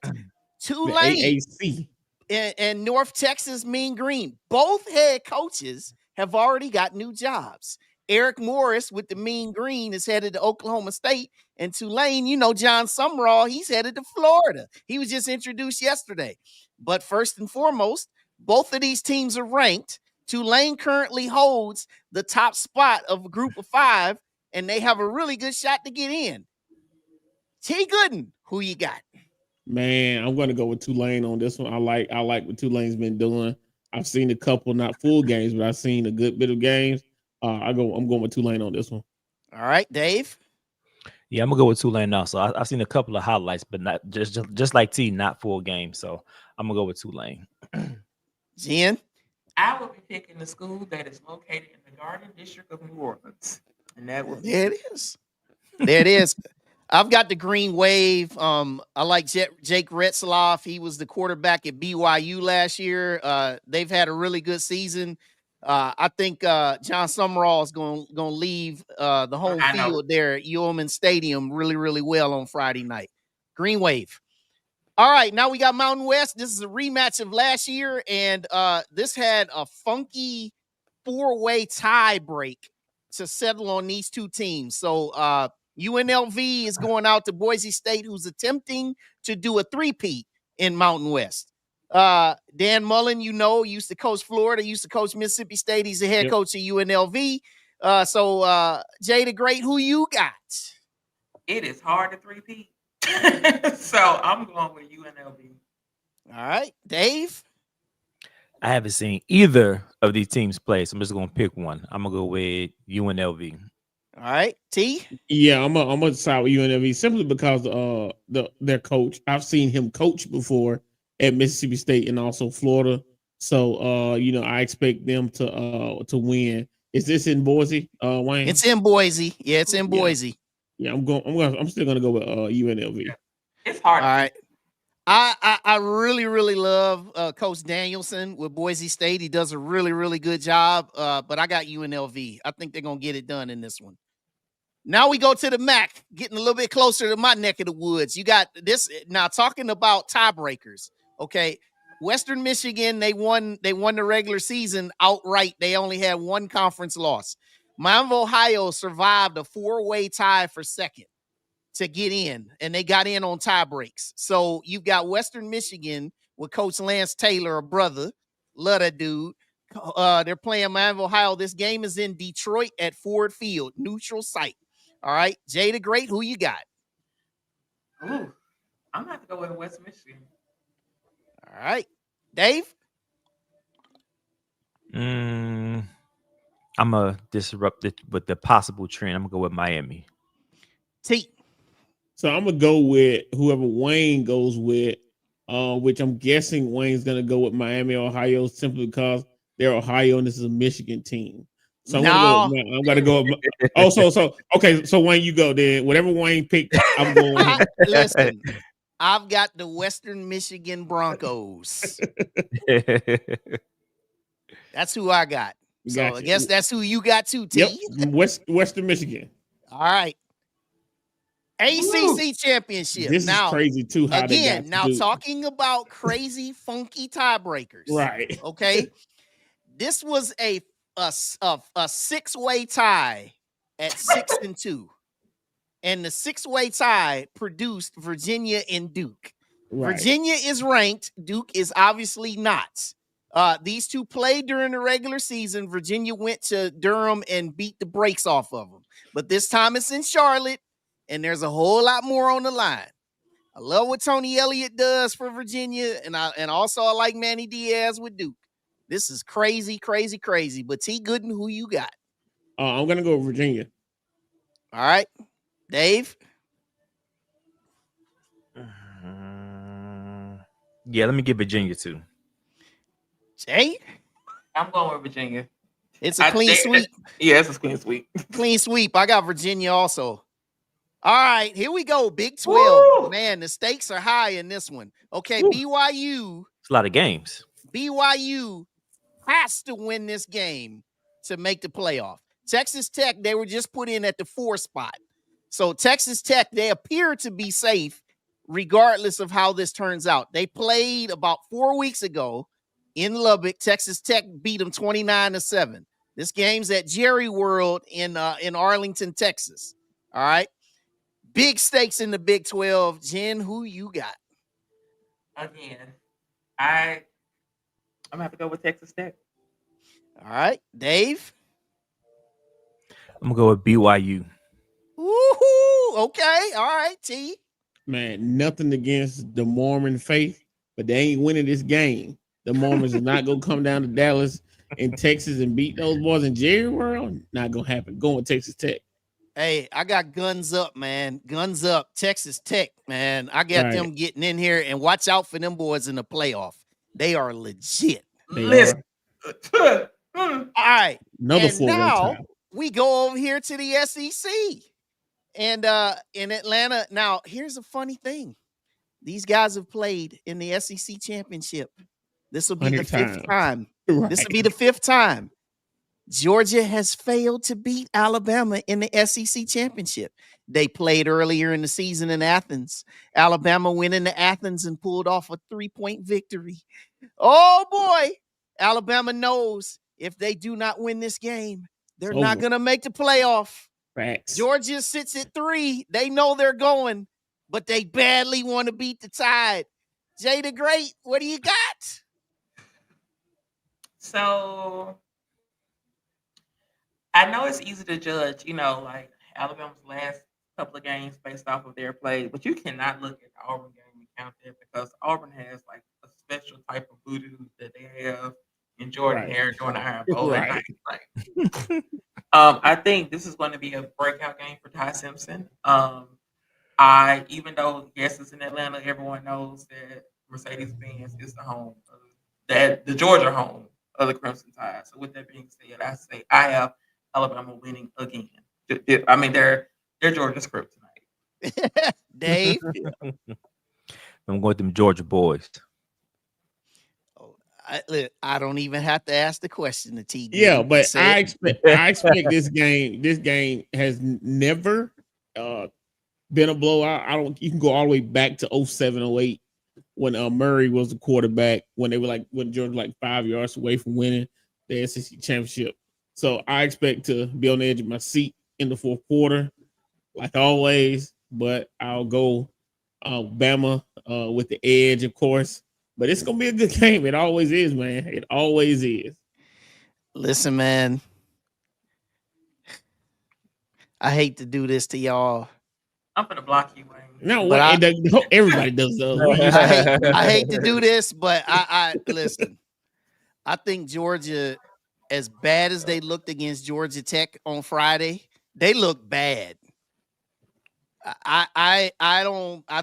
[SPEAKER 2] Tulane.
[SPEAKER 3] AAC.
[SPEAKER 2] and North Texas Mean Green. Both head coaches have already got new jobs. Eric Morris with the Mean Green is headed to Oklahoma State, and Tulane, John Summerall, he's headed to Florida. He was just introduced yesterday. But first and foremost, both of these teams are ranked. Tulane currently holds the top spot of a group of 5, and they have a really good shot to get in. T. Gooden, who you got?
[SPEAKER 3] Man, I'm going to go with Tulane on this one. I like what Tulane's been doing. I've seen a couple, not full games, but I've seen a good bit of games. I'm going with Tulane on this one.
[SPEAKER 2] All right, Dave.
[SPEAKER 7] Yeah, I'm gonna go with Tulane also. I've seen a couple of highlights, but not just like T, not full game. So I'm gonna go with Tulane.
[SPEAKER 2] Jen?
[SPEAKER 5] I will be picking the school that is located in the Garden District of New Orleans. And that will
[SPEAKER 2] There it is. There it is. I've got the Green Wave. I like Jake Retzloff. He was the quarterback at BYU last year. They've had a really good season. I think John Summerall is going to leave the home field there at Yeoman Stadium really, really well on Friday night. Green Wave. All right, now we got Mountain West. This is a rematch of last year, and this had a funky 4-way tie break to settle on these two teams. So UNLV is going out to Boise State, who's attempting to do a three-peat in Mountain West. Dan Mullen, used to coach Florida, used to coach Mississippi State. He's the head coach of UNLV. So Jay the Great, who you got?
[SPEAKER 5] It is hard to three-peat. So I'm going with UNLV.
[SPEAKER 2] All right, Dave?
[SPEAKER 7] I haven't seen either of these teams play, so I'm just gonna pick one. I'm gonna go with UNLV.
[SPEAKER 2] All right, T.
[SPEAKER 3] Yeah, I'm gonna side with UNLV simply because their coach. I've seen him coach before at Mississippi State and also Florida. So I expect them to win. Is this in Boise, Wayne?
[SPEAKER 2] It's in Boise. Yeah, it's in Boise.
[SPEAKER 3] Yeah, I'm still gonna go with UNLV.
[SPEAKER 5] It's hard.
[SPEAKER 2] All right. I really, really love Coach Danielson with Boise State. He does a really, really good job. But I got UNLV. I think they're gonna get it done in this one. Now we go to the MAC, getting a little bit closer to my neck of the woods. You got this now. Talking about tiebreakers, okay? Western Michigan, they won the regular season outright. They only had one conference loss. Miami of Ohio survived a 4-way tie for second to get in, and they got in on tie breaks. So you've got Western Michigan with Coach Lance Taylor, a brother. Love that dude. They're playing Miami of Ohio. This game is in Detroit at Ford Field, neutral site. All right, Jay the Great, who you got?
[SPEAKER 5] Ooh, I'm going to have to go with West Michigan.
[SPEAKER 2] All right, Dave?
[SPEAKER 7] I'm going to disrupt it with the possible trend. I'm going to go with Miami.
[SPEAKER 2] T.
[SPEAKER 3] So I'm going to go with whoever Wayne goes with, which I'm guessing Wayne's going to go with Miami, Ohio, simply because they're Ohio and this is a Michigan team. So I'm going to go. Okay. So Wayne, you go then. Whatever Wayne picked, I'm going with him.
[SPEAKER 2] Listen, I've got the Western Michigan Broncos. That's who I got. So I guess that's who you got too, T.
[SPEAKER 3] Yep. Western Michigan.
[SPEAKER 2] All right. ACC Championship.
[SPEAKER 3] This is crazy too.
[SPEAKER 2] Talking about crazy, funky tiebreakers.
[SPEAKER 3] Right.
[SPEAKER 2] Okay. This was a 6-way tie at 6-2. And the 6-way tie produced Virginia and Duke. Right. Virginia is ranked. Duke is obviously not. These two played during the regular season. Virginia went to Durham and beat the brakes off of them. But this time it's in Charlotte, and there's a whole lot more on the line. I love what Tony Elliott does for Virginia, and also I like Manny Diaz with Duke. This is crazy, crazy, crazy. But T. Gooden, who you got?
[SPEAKER 3] I'm going to go with Virginia.
[SPEAKER 2] All right. Dave?
[SPEAKER 7] Yeah, let me give Virginia too.
[SPEAKER 2] Jay?
[SPEAKER 5] I'm going with Virginia.
[SPEAKER 2] It's a clean sweep.
[SPEAKER 5] Yeah, it's a clean sweep.
[SPEAKER 2] Clean sweep. I got Virginia also. All right, here we go. Big 12. Woo! Man, the stakes are high in this one. Okay, woo. BYU.
[SPEAKER 7] It's a lot of games.
[SPEAKER 2] BYU has to win this game to make the playoff. Texas Tech, they were just put in at the 4 spot. So Texas Tech, they appear to be safe regardless of how this turns out. They played about 4 weeks ago in Lubbock. Texas Tech beat them 29-7. This game's at Jerry World in Arlington, Texas. All right. Big stakes in the Big 12. Jen, who you got?
[SPEAKER 5] Again, I'm gonna have to go with Texas Tech.
[SPEAKER 2] All right. Dave?
[SPEAKER 7] I'm gonna go with BYU.
[SPEAKER 2] Woohoo! Okay. All right. T.
[SPEAKER 3] Man, nothing against the Mormon faith, but they ain't winning this game. The Mormons are not gonna come down to Dallas and Texas and beat those boys in Jerry World. Not gonna happen. Going Texas Tech.
[SPEAKER 2] Hey, I got guns up, man. Guns up. Texas Tech, man. I got them getting in here, and watch out for them boys in the playoff. They are legit.
[SPEAKER 5] Listen.
[SPEAKER 2] All right.
[SPEAKER 3] Another
[SPEAKER 2] and now
[SPEAKER 3] time.
[SPEAKER 2] we go over here to the SEC. And in Atlanta, now here's a funny thing. These guys have played in the SEC championship. This will be the fifth time. Right. This will be the fifth time. Georgia has failed to beat Alabama in the SEC championship. They played earlier in the season in Athens. Alabama went into Athens and pulled off a 3-point victory. Oh boy. Alabama knows if they do not win this game, they're not going to make the playoff.
[SPEAKER 3] Facts.
[SPEAKER 2] Georgia sits at 3. They know they're going, but they badly want to beat the Tide. Jay the Great, what do you got?
[SPEAKER 5] So I know it's easy to judge, like Alabama's last couple of games based off of their play, but you cannot look at the Auburn game and count that because Auburn has like a special type of voodoo that they have in Jordan Hare during the Iron Bowl. Right. I think this is going to be a breakout game for Ty Simpson. Even though yes, it's in Atlanta, everyone knows that Mercedes-Benz is the home, the Georgia home of the Crimson Tide. So with that being said, I say I have Alabama winning again. I mean, they're Georgia's kryptonite.
[SPEAKER 2] Dave?
[SPEAKER 7] I'm going with them Georgia boys.
[SPEAKER 2] I don't even have to ask the question to T.
[SPEAKER 3] Yeah, but I expect this game. This game has never been a blowout. You can go all the way back to 07-08 when Murray was the quarterback, when Georgia was like 5 yards away from winning the SEC championship. So I expect to be on the edge of my seat in the fourth quarter, like always. But I'll go Bama with the edge, of course. But it's going to be a good game. It always is, man. It always is.
[SPEAKER 2] Listen, man. I hate to do this to y'all.
[SPEAKER 5] I'm going to block you, Wayne.
[SPEAKER 3] No, everybody does those.
[SPEAKER 2] I hate to do this, but I listen. I think Georgia, as bad as they looked against Georgia Tech on Friday, they look bad. I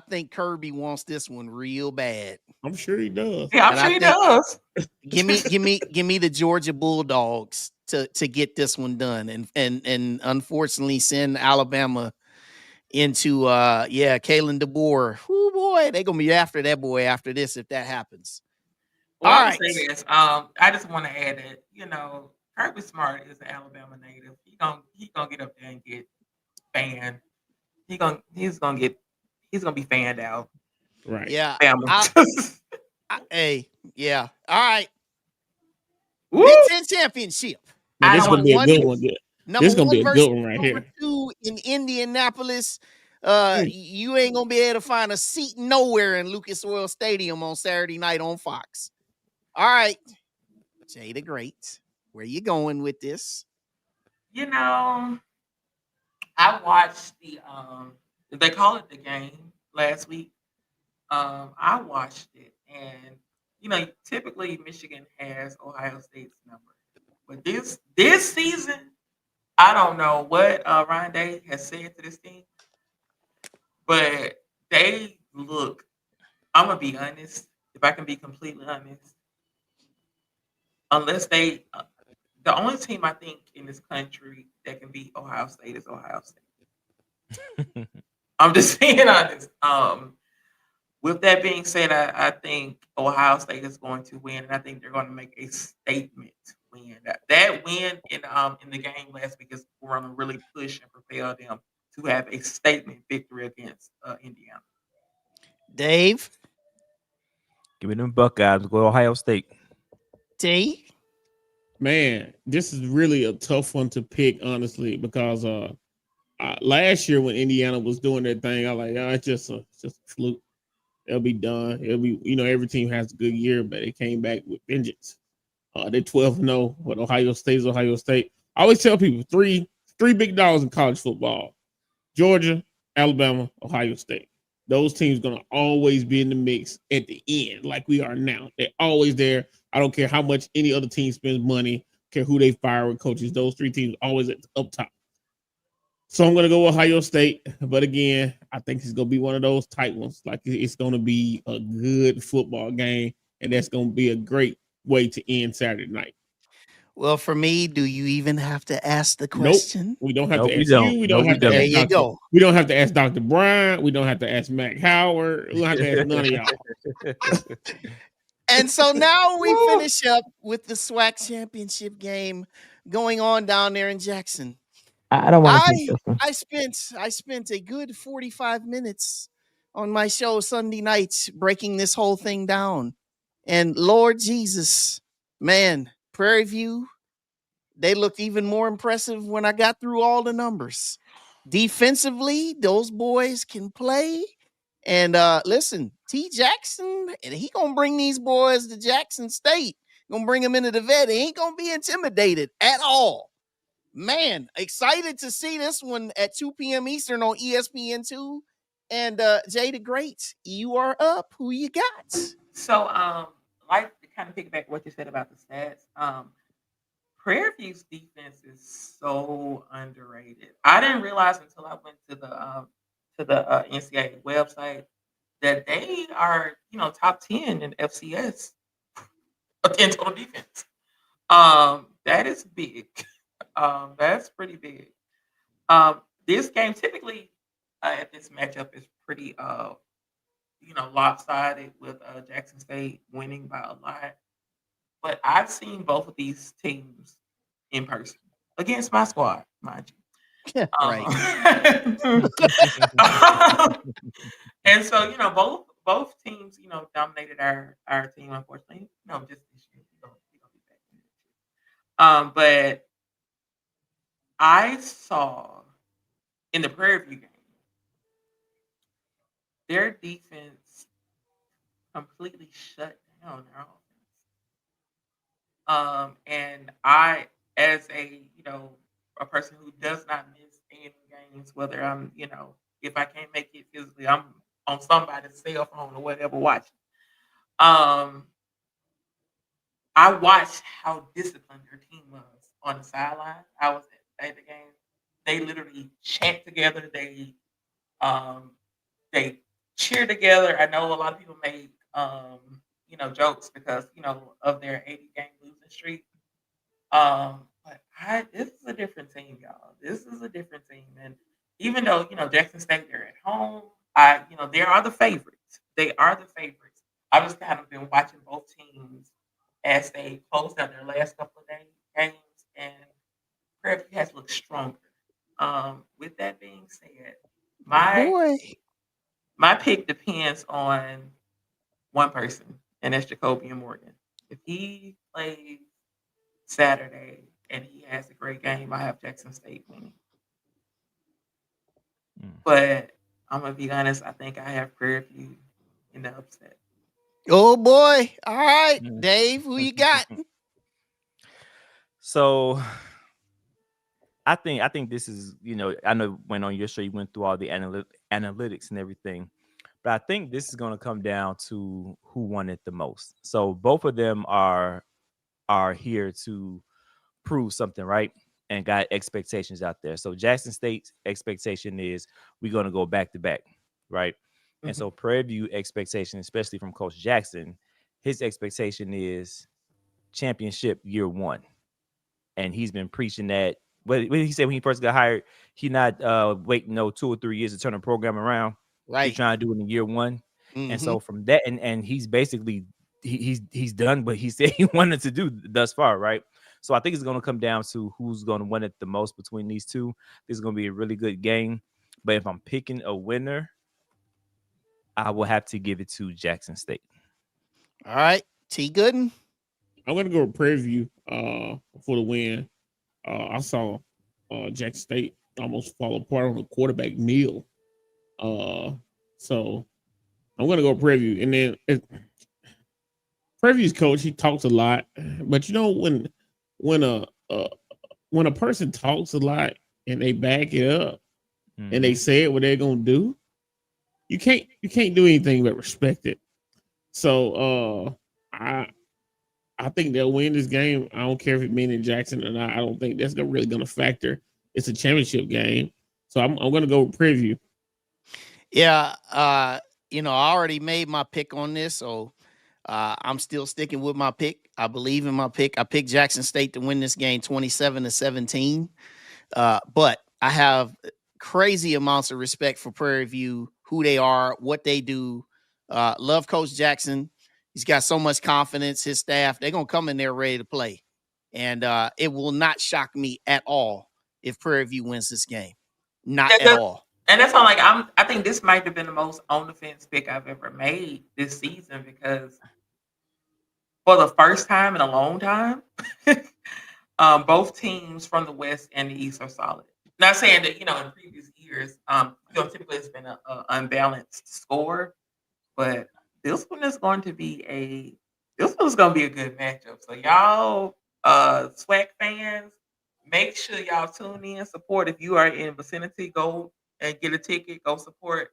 [SPEAKER 2] think Kirby wants this one real bad.
[SPEAKER 3] I'm sure he does.
[SPEAKER 5] Yeah, I'm sure he does.
[SPEAKER 2] Give me the Georgia Bulldogs to get this one done, and unfortunately send Alabama into Kalen DeBoer. Oh boy, they're gonna be after that boy after this if that happens.
[SPEAKER 5] Well, all right. Say this. I just want to add that Kirby Smart is an Alabama native. He's gonna get up there and get fanned. He's gonna be fanned out.
[SPEAKER 3] Right.
[SPEAKER 2] Yeah.
[SPEAKER 3] Hey.
[SPEAKER 2] Yeah. All right. Big Ten championship.
[SPEAKER 3] Now, this is gonna be a good one. This is gonna be a good one right here.
[SPEAKER 2] 2 in Indianapolis. You ain't gonna be able to find a seat nowhere in Lucas Oil Stadium on Saturday night on Fox. All right, Jay the Great, where you going with this?
[SPEAKER 5] I watched they call it the game last week. I watched it, and typically Michigan has Ohio State's number, but this season, I don't know what Ryan Day has said to this team, but they look. I'm gonna be honest. If I can be completely honest, unless the only team I think in this country that can beat Ohio State is Ohio State. I'm just being honest. With that being said, I think Ohio State is going to win, and I think they're going to make a statement win. That win in the game last week is going to really push and propel them to have a statement victory against Indiana.
[SPEAKER 2] Dave,
[SPEAKER 7] Give me them Buckeyes. Go Ohio State.
[SPEAKER 2] T.
[SPEAKER 3] Man, this is really a tough one to pick, honestly, because last year when Indiana was doing their thing, I was like, it's just a fluke. They'll be done. It'll be, every team has a good year, but they came back with vengeance. They're 12-0, but Ohio State is Ohio State. I always tell people three big dogs in college football: Georgia, Alabama, Ohio State. Those teams gonna always be in the mix at the end, like we are now. They're always there. I don't care how much any other team spends money, care who they fire with coaches. Those three teams always up top. So I'm gonna go Ohio State, but again, I think it's gonna be one of those tight ones. Like it's gonna be a good football game, and that's gonna be a great way to end Saturday night.
[SPEAKER 2] Well, for me, do you even have to ask the question?
[SPEAKER 3] Nope. We don't have
[SPEAKER 7] Nope,
[SPEAKER 3] to
[SPEAKER 7] we
[SPEAKER 3] ask
[SPEAKER 7] don't.
[SPEAKER 3] you. We
[SPEAKER 7] Nope,
[SPEAKER 3] don't have
[SPEAKER 7] we
[SPEAKER 3] to
[SPEAKER 7] don't.
[SPEAKER 3] ask
[SPEAKER 2] There you
[SPEAKER 3] Dr.
[SPEAKER 2] go.
[SPEAKER 3] We don't have to ask Dr. Bryant. We don't have to ask Mac Howard. We don't have to ask none of y'all.
[SPEAKER 2] And so now we finish up with the SWAC Championship game going on down there in Jackson.
[SPEAKER 8] I don't want to take this one.
[SPEAKER 2] I spent a good 45 minutes on my show Sunday night breaking this whole thing down. And Lord Jesus, man, Prairie View, they looked even more impressive when I got through all the numbers. Defensively, those boys can play. And listen, T. Jackson, and he gonna bring these boys to Jackson State. Gonna bring them into the vet. He ain't gonna be intimidated at all. Man, excited to see this one at 2 p.m. Eastern on ESPN2. And Jay the Great, you are up. Who you got?
[SPEAKER 5] So, like to kind of piggyback what you said about the stats. Prairie View's defense is so underrated. I didn't realize until I went to the NCAA website that they are, top 10 in FCS in total defense. That is big. That's pretty big. This game typically at this matchup is pretty lopsided with Jackson State winning by a lot. But I've seen both of these teams in person against my squad, mind you.
[SPEAKER 2] Right.
[SPEAKER 5] And so, both teams, dominated our team, unfortunately. Just this year. We gonna be back. But I saw in the Prairie View game, their defense completely shut down their offense. And I, as a person who does not miss any games, whether I'm, if I can't make it physically, I'm on somebody's cell phone or whatever watching. I watched how disciplined their team was on the sideline. I was at the game. They literally chat together. They cheer together. I know a lot of people make jokes because of their 80-game losing streak. But this is a different team, y'all. This is a different team, and even though Jackson State, they're at home, they are the favorites. They are the favorites. I've just kind of been watching both teams as they closed out their last couple of games, and Prairie View has looked stronger. With that being said, my pick depends on one person, and that's Jacoby Morgan. If he plays Saturday and he has a great game, I have Jackson State winning. But I'm gonna be honest, I think I have Prairie View in the upset.
[SPEAKER 2] Oh boy. All right, Dave, who you got?
[SPEAKER 7] So I think this is, I know when on your show you went through all the analytics and everything, but I think this is going to come down to who won it the most. So both of them are here to prove something, right? And got expectations out there. So Jackson State's expectation is we're going to go back to back, right? Mm-hmm. And so Prairie View expectation, especially from Coach Jackson, his expectation is championship year one. And he's been preaching that. What he said when he first got hired, he not waiting 2 or 3 years to turn the program around.
[SPEAKER 2] Right.
[SPEAKER 7] He's trying to do it in year one.
[SPEAKER 2] Mm-hmm.
[SPEAKER 7] And so from that, and he's basically he's done what he said he wanted to do thus far, right? So I think it's going to come down to who's going to win it the most between these two. This is going to be a really good game. But if I'm picking a winner, I will have to give it to Jackson State.
[SPEAKER 2] All right, T. Gooden.
[SPEAKER 3] I'm gonna go with Prairie View for the win. I saw Jackson State almost fall apart on the quarterback meal. So I'm gonna go with Prairie View, and then Prairie View's coach, he talks a lot, but you know when a person talks a lot and they back it up and they say what they're gonna do, you can't do anything but respect it. So I think they'll win this game. I don't care if it means in Jackson or not. I don't think that's really gonna factor. It's a championship game, so I'm gonna go with Prairie View.
[SPEAKER 2] Yeah, I already made my pick on this, so I'm still sticking with my pick. I believe in my pick. I picked Jackson State to win this game 27-17. But I have crazy amounts of respect for Prairie View, who they are, what they do. Love Coach Jackson. He's got so much confidence. His staff, they're going to come in there ready to play. And it will not shock me at all if Prairie View wins this game. Not at all.
[SPEAKER 5] And that's all. I think this might have been the most on the fence pick I've ever made this season, because for the first time in a long time, both teams from the West and the East are solid. Not saying that in previous years, typically it's been an unbalanced score, but this one is going to be a good matchup. So y'all, SWAC fans, make sure y'all tune in, support. If you are in vicinity, go and get a ticket, go support,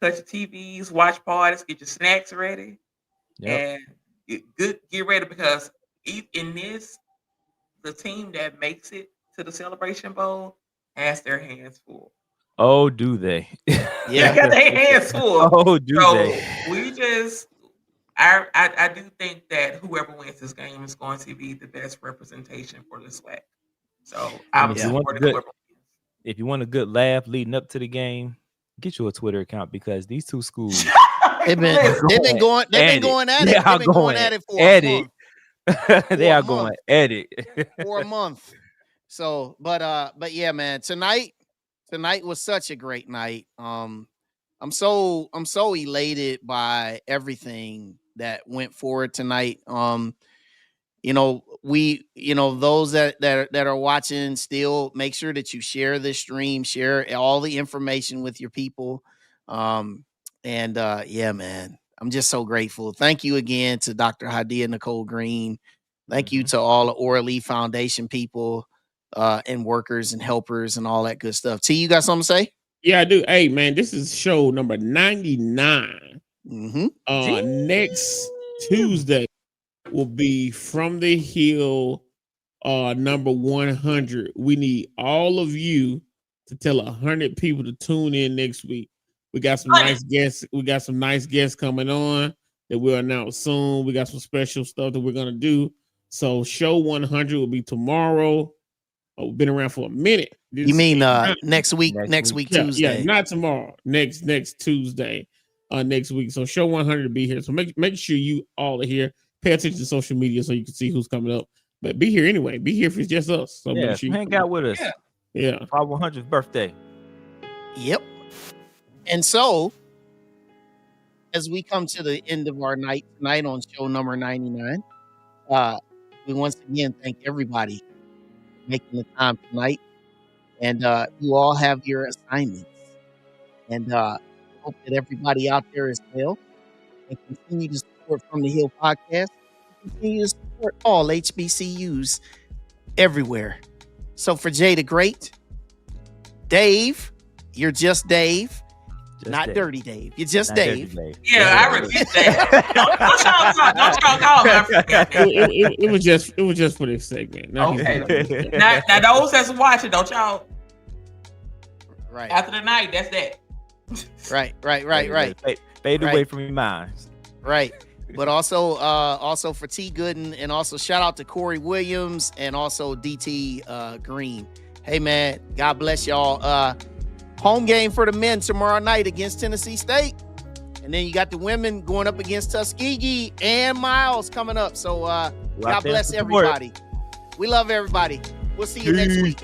[SPEAKER 5] cut your TVs, watch parties, get your snacks ready, and get ready, because in this, the team that makes it to the Celebration Bowl has their hands full.
[SPEAKER 7] Oh, do they?
[SPEAKER 2] Yeah,
[SPEAKER 5] they got their hands full.
[SPEAKER 7] Oh, do they?
[SPEAKER 5] We just, I do think that whoever wins this game is going to be the best representation for the SWAC. So I'm supporting whoever wins.
[SPEAKER 7] If you want a good laugh leading up to the game, get you a Twitter account, because these two schools
[SPEAKER 2] they've been going at it. They've been going at it for a month.
[SPEAKER 7] They are going at it
[SPEAKER 2] for a month. So, but yeah, man, tonight was such a great night. I'm so elated by everything that went forward tonight. Those that are watching, still make sure that you share this stream, share all the information with your people. Yeah, man, I'm just so grateful. Thank you again to Dr. Hadiyah-Nicole Green. Thank you to all the Orly Foundation people, and workers and helpers and all that good stuff. T, you got something to say?
[SPEAKER 3] Yeah, I do. Hey, man, this is show number 99. Next Tuesday will be From the Hill, number 100. We need all of you to tell 100 people to tune in next week. We got some nice guests. We got some nice guests coming on that we'll announce soon. We got some special stuff that we're gonna do. So show 100 will be tomorrow. We've been around for a minute.
[SPEAKER 2] You mean next week Tuesday?
[SPEAKER 3] Yeah, not tomorrow. Next Tuesday, next week. So show 100 to be here. So make sure you all are here. Pay attention to social media so you can see who's coming up. But be here anyway. Be here if it's just us. So
[SPEAKER 7] make sure hang out with us.
[SPEAKER 3] Yeah.
[SPEAKER 7] Our 100th birthday.
[SPEAKER 2] Yep. And so, as we come to the end of our night tonight on show number 99, we once again thank everybody for making the time tonight. And you all have your assignments. And hope that everybody out there is well. And continue to support From the Hill podcast. Continue to support all HBCUs everywhere. So for Jay the Great, Dave, you're just Dave. Not Dave. Dirty Dave. You're just Dave.
[SPEAKER 5] Yeah, I repeat that. Don't y'all call me.
[SPEAKER 3] It was just for this segment.
[SPEAKER 5] Okay. Now those that's watching, don't y'all.
[SPEAKER 2] Right.
[SPEAKER 5] After the night, that's that.
[SPEAKER 2] Right.
[SPEAKER 7] Fade away from your minds.
[SPEAKER 2] Right. But also for T Gooden, and also shout out to Corey Williams and also DT Green. Hey man, God bless y'all. Home game for the men tomorrow night against Tennessee State. And then you got the women going up against Tuskegee and Miles coming up. So God bless everybody. We love everybody. We'll see you next week.